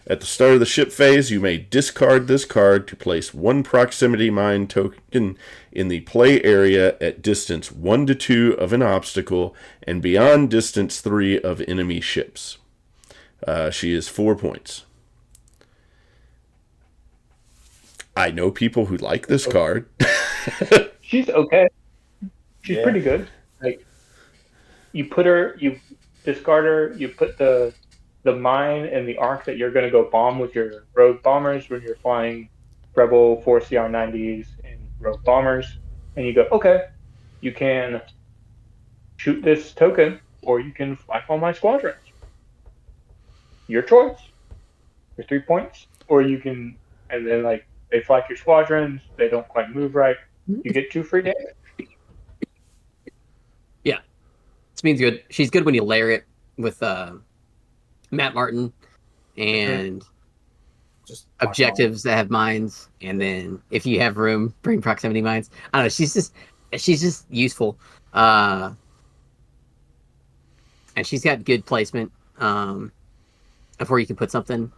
At the start of the ship phase, you may discard this card to place 1 proximity mine token in the play area at distance 1 to 2 of an obstacle and beyond distance 3 of enemy ships. She is 4 points. I know people who like this card. She's okay. She's pretty good. Like, you discard her, you put the mine and the arc that you're going to go bomb with your rogue bombers when you're flying Rebel 4 CR90s and rogue bombers, and you go, okay, you can shoot this token, or you can flak all my squadrons. Your choice. For 3 points, or you can, and then like they flak your squadrons, they don't quite move right, you get 2 free damage. Yeah, Sabine's good. She's good when you layer it with Matt Martin and just objectives that have mines, and then if you have room, bring proximity mines. I don't know. She's just useful, and she's got good placement of where you can put something.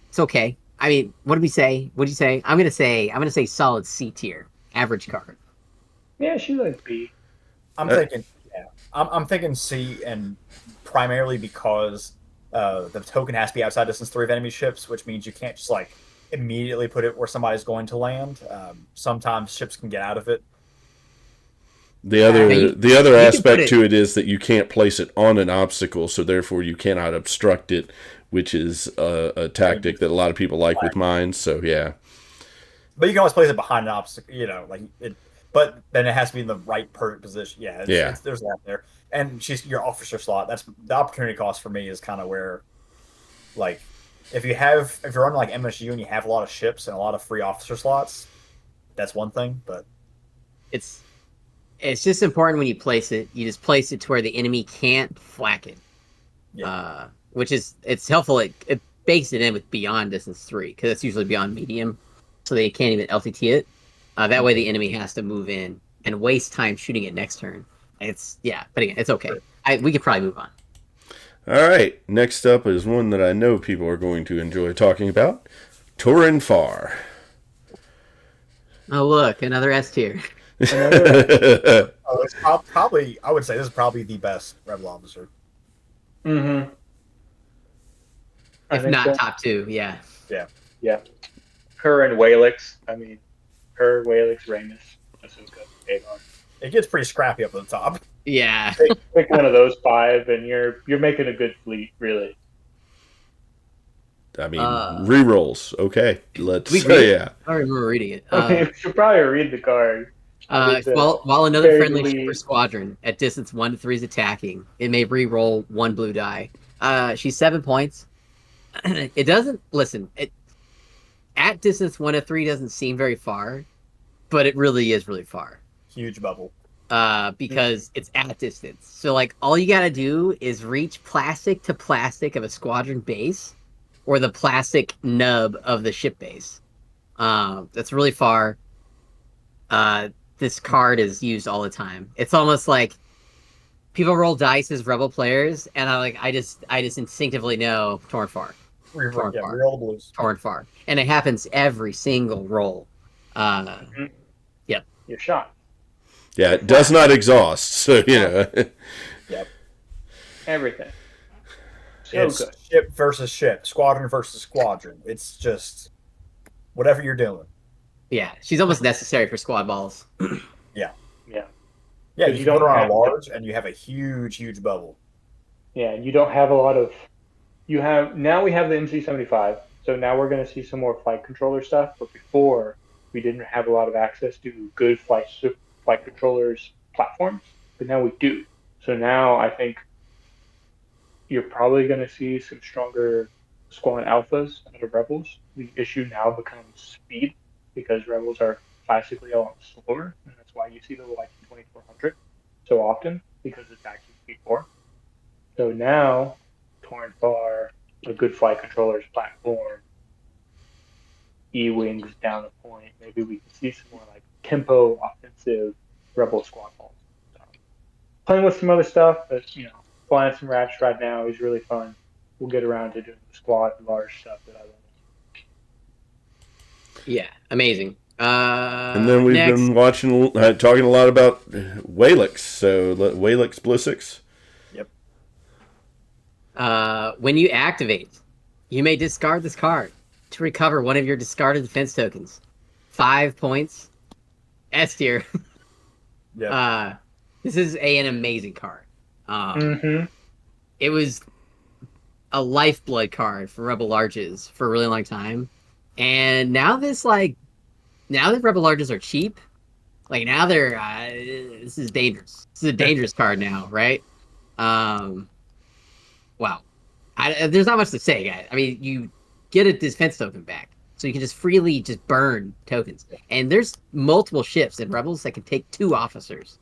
It's okay. I mean, what did we say? What did you say? I'm gonna say solid C tier, average card. Yeah, she's like B. I'm thinking C, and primarily because the token has to be outside distance 3 of enemy ships, which means you can't just like immediately put it where somebody's going to land. Sometimes ships can get out of it. The other aspect to it is that you can't place it on an obstacle, so therefore you cannot obstruct it, which is a tactic that a lot of people like with mines. So yeah. But you can always place it behind an obstacle, like it. But then it has to be in the right perfect position. Yeah, there's that there. And she's your officer slot. That's the opportunity cost for me is kind of where, like, if you're running like MSU and you have a lot of ships and a lot of free officer slots, that's one thing. But it's It's just important when you place it. You just place it to where the enemy can't flak it. Yeah. Which is it's helpful. It bakes it in with beyond distance 3 because it's usually beyond medium, so they can't even LTT it. That way the enemy has to move in and waste time shooting it next turn. But again, it's okay. We could probably move on. All right, next up is one that I know people are going to enjoy talking about, Turin Far. Oh look, another S tier. It's probably, I would say this is probably the best Rebel officer. Mm-hmm. If not top 2, yeah. Yeah. Her and Walix. I mean, her, Walix, Ramus. That's who's good. Avon. It gets pretty scrappy up at the top. Yeah. Pick one of those 5, and you're making a good fleet, really. I mean, rerolls. Okay, let's. Yeah. I remember reading it. You should probably read the card. While another friendly ship or squadron at distance 1 to 3 is attacking, it may re-roll 1 blue die. She's 7 points. It doesn't listen. At distance 1 to 3 doesn't seem very far, but it really is really far. Huge bubble. Because it's at distance. So like all you gotta do is reach plastic to plastic of a squadron base, or the plastic nub of the ship base. That's really far. This card is used all the time. It's almost like people roll dice as Rebel players, and I just instinctively know Torn Far. Reroll the blues. Torn Far. And it happens every single roll. Yep. You're shot. Yeah, it does not exhaust, so you know. Yep. Everything. It's good. Ship versus ship, squadron versus squadron. It's just whatever you're doing. Yeah, she's almost necessary for squad balls. Yeah. Yeah, you don't put her on a large, and you have a huge bubble. Yeah, you don't have a lot of. Now we have the MC-75, so now we're going to see some more flight controller stuff. But before, we didn't have a lot of access to good flight controllers platforms, but now we do. So now I think you're probably going to see some stronger squad alphas out of Rebels. The issue now becomes speed, because Rebels are classically a lot slower, and that's why you see the YT-2400 so often, because it's actually speed 4. So now, Torn Far, a good flight controller's platform, E-wings down a point, maybe we can see some more like tempo offensive Rebel squad balls. So, playing with some other stuff, but flying some rats right now is really fun. We'll get around to doing the squad large stuff that I love. Yeah, amazing. And then we've been talking a lot about Walix. So Walix Blissix. Yep. When you activate, you may discard this card to recover one of your discarded defense tokens. 5 points. S tier. Yeah. This is an amazing card. It was a lifeblood card for Rebel Larges for a really long time. And now that Rebel Larges are cheap, now they're this is dangerous. This is a dangerous card now, right? Wow. There's not much to say, guys. I mean, you get a defense token back, so you can just freely burn tokens. And there's multiple ships in Rebels that can take 2 officers.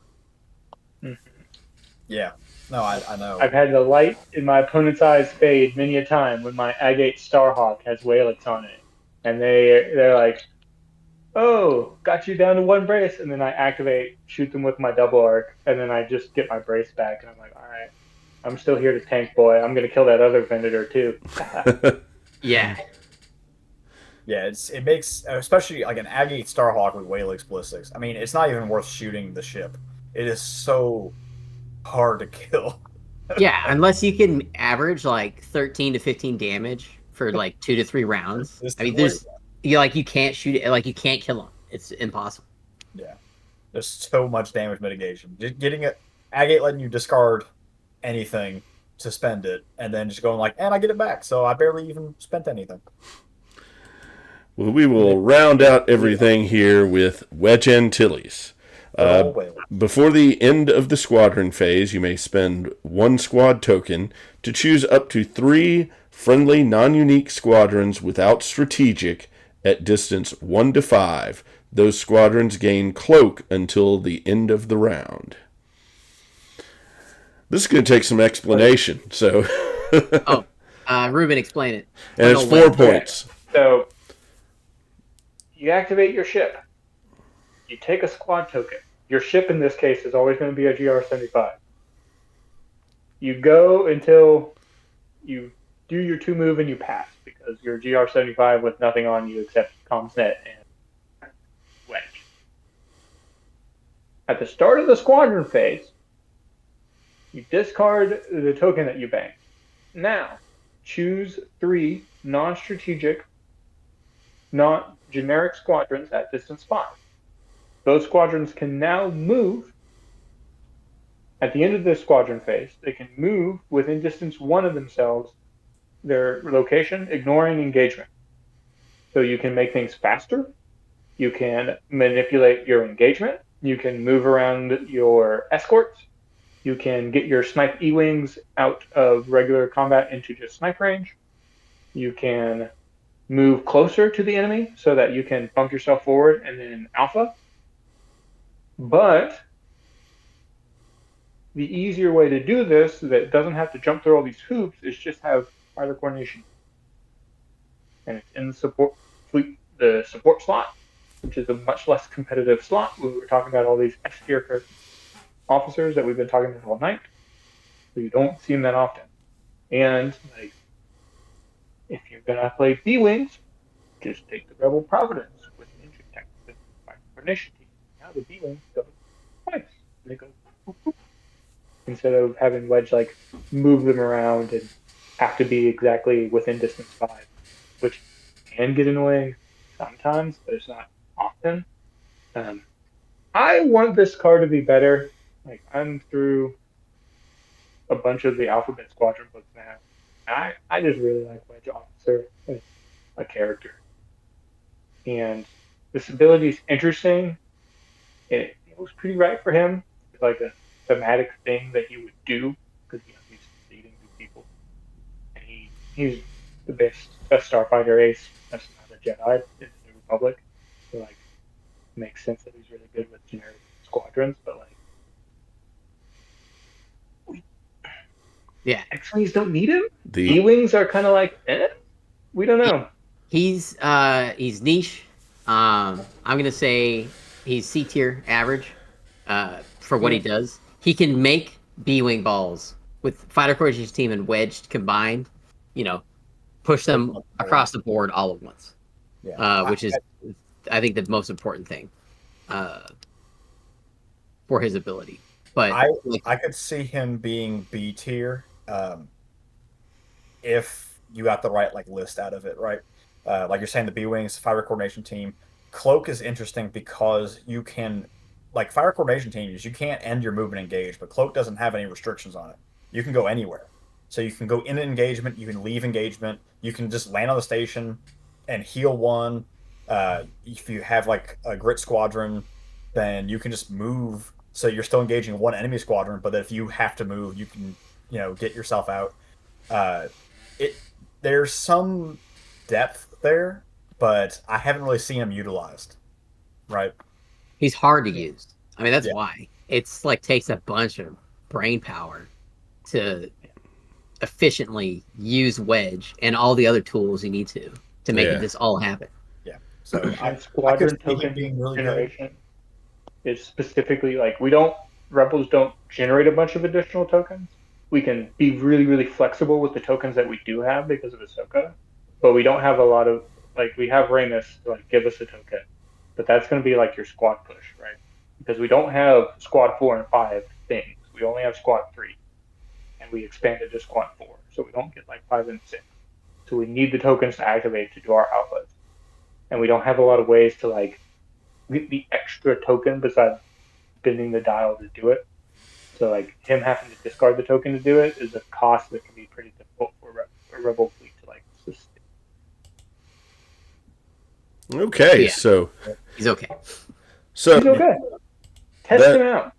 Yeah. No, I know. I've had the light in my opponent's eyes fade many a time when my Agate Starhawk has Walix on it. And they're like, oh, got you down to 1 brace. And then I activate, shoot them with my double arc, and then I just get my brace back. And I'm like, all right, I'm still here to tank, boy. I'm going to kill that other Venator, too. Yeah. Yeah, it makes, especially like an Agate Starhawk with Walix Blissix. I mean, it's not even worth shooting the ship. It is so hard to kill. Yeah, unless you can average 13 to 15 damage for 2 to 3 rounds. I mean, you can't shoot it, you can't kill them. It's impossible. Yeah, there's so much damage mitigation. Just getting it, Agate letting you discard anything to spend it, and then just going and I get it back, so I barely even spent anything. Well, we will round out everything here with Wedge Antilles. Before the end of the squadron phase, you may spend 1 squad token to choose up to 3 friendly non-unique squadrons without strategic at distance 1 to 5 Those squadrons gain cloak until the end of the round. This is going to take some explanation. So, Reuben, explain it. And it's 4 points. So, you activate your ship. You take a squad token. Your ship in this case is always going to be a GR-75. You go until you do your 2 move and you pass, because you're GR-75 with nothing on you except CommsNet and Wedge. At the start of the squadron phase, you discard the token that you banked. Now, choose 3 non-strategic, not generic squadrons at distance 5. Those squadrons can now move. At the end of this squadron phase, they can move within distance 1 of themselves, their location, ignoring engagement. So you can make things faster. You can manipulate your engagement. You can move around your escorts. You can get your snipe E-wings out of regular combat into just snipe range. You can move closer to the enemy so that you can bump yourself forward and then alpha. But the easier way to do this, that doesn't have to jump through all these hoops, is just have fighter coordination. And it's in the support slot, which is a much less competitive slot. We were talking about all these S-tier officers that we've been talking about all night. So you don't see them that often. And like, if you're gonna play B-wings, just take the Rebel Providence with Ninja Tech and Fighter Coordination team. Now the B-wings go twice. They go boop, boop, instead of having Wedge like move them around and have to be exactly within distance 5, which can get annoying sometimes, but it's not often. I want this card to be better. Like, I'm through a bunch of the Alphabet Squadron books now. I just really like Wedge Officer as a character. And this ability is interesting. It was pretty right for him. It's like a thematic thing that he would do, because he's leading these people. And he's the best starfighter ace that's not a Jedi in the New Republic. So, like, it makes sense that he's really good with generic squadrons, but like, Yeah. X-Wings don't need him? The E-Wings are kind of like, we don't know. He's niche. I'm gonna say he's C tier average for what he does. He can make B-wing balls with fighter coordination team and Wedge combined. Push them across the board all at once. Yeah. Which is, I think, the most important thing for his ability. But I could see him being B tier if you got the right list out of it, right? Like you're saying, the B-Wings, Fire Coordination Team. Cloak is interesting because you can, like Fire Coordination Teams, you can't end your movement engaged, but Cloak doesn't have any restrictions on it. You can go anywhere. So you can go in engagement, you can leave engagement, you can just land on the station and heal one. If you have like a grit squadron, then you can just move. So you're still engaging one enemy squadron, but if you have to move, you can, get yourself out. There's some depth there, but I haven't really seen him utilized. Right? He's hard to use. I mean, that's why. It's like takes a bunch of brain power to efficiently use Wedge and all the other tools you need to make this all happen. Yeah. So squadron token being really generation is specifically like Rebels don't generate a bunch of additional tokens. We can be really, really flexible with the tokens that we do have because of Ahsoka, but we don't have a lot of, like, we have Ramus to give us a token, but that's going to be like your squad push, right? Because we don't have squad 4 and 5 things. We only have squad 3, and we expanded to squad 4, so we don't get 5 and 6. So we need the tokens to activate to do our alphas, and we don't have a lot of ways to get the extra token besides spinning the dial to do it. So him having to discard the token to do it is a cost that can be pretty difficult for a Rebel fleet to sustain. Okay, so he's okay. So he's okay. Test him out.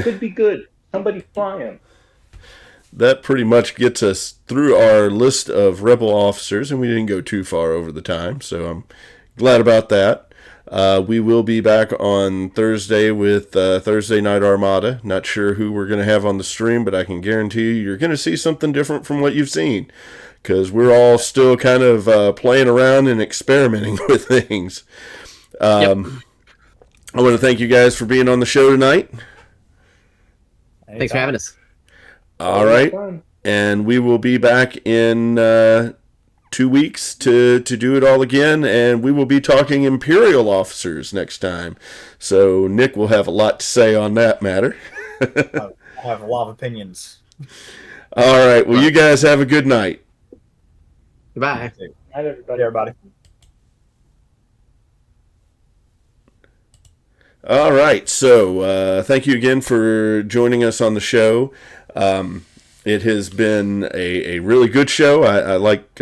Could be good. Somebody fly him. That pretty much gets us through our list of Rebel officers, and we didn't go too far over the time, so I'm glad about that. We will be back on Thursday with Thursday Night Armada. Not sure who we're going to have on the stream, but I can guarantee you're going to see something different from what you've seen, because we're all still kind of playing around and experimenting with things. I want to thank you guys for being on the show tonight. Thanks for having us. All right. And we will be back in 2 weeks to do it all again, and we will be talking Imperial officers next time. So Nick will have a lot to say on that matter. I have a lot of opinions. All right. Well, you guys have a good night. Goodbye. Good night, everybody. Everybody. All right. So thank you again for joining us on the show. It has been a really good show. I like,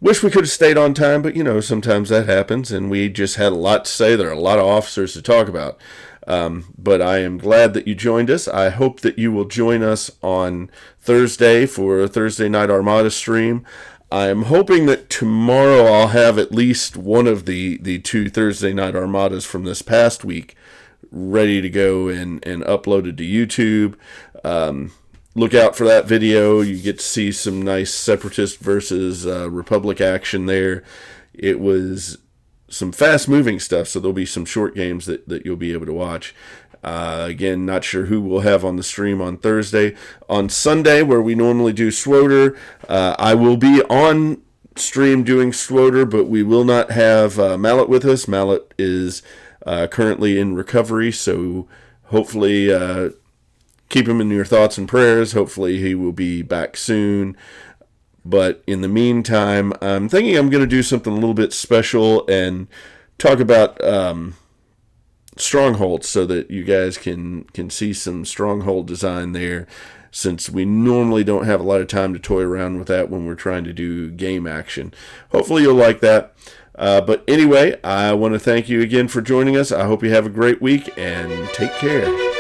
wish we could have stayed on time, but, sometimes that happens, and we just had a lot to say. There are a lot of officers to talk about. But I am glad that you joined us. I hope that you will join us on Thursday for a Thursday Night Armada stream. I am hoping that tomorrow I'll have at least one of the 2 Thursday Night Armadas from this past week ready to go and uploaded to YouTube. Look out for that video. You get to see some nice Separatist versus Republic action there. It was some fast-moving stuff, so there'll be some short games that you'll be able to watch. Again, not sure who we'll have on the stream on Thursday. On Sunday, where we normally do SWOTR, I will be on stream doing SWOTR, but we will not have Mallet with us. Mallet is currently in recovery, so hopefully keep him in your thoughts and prayers. Hopefully he will be back soon. But in the meantime, I'm thinking I'm going to do something a little bit special and talk about strongholds so that you guys can see some stronghold design there, since we normally don't have a lot of time to toy around with that when we're trying to do game action. Hopefully you'll like that. But anyway, I want to thank you again for joining us. I hope you have a great week, and take care.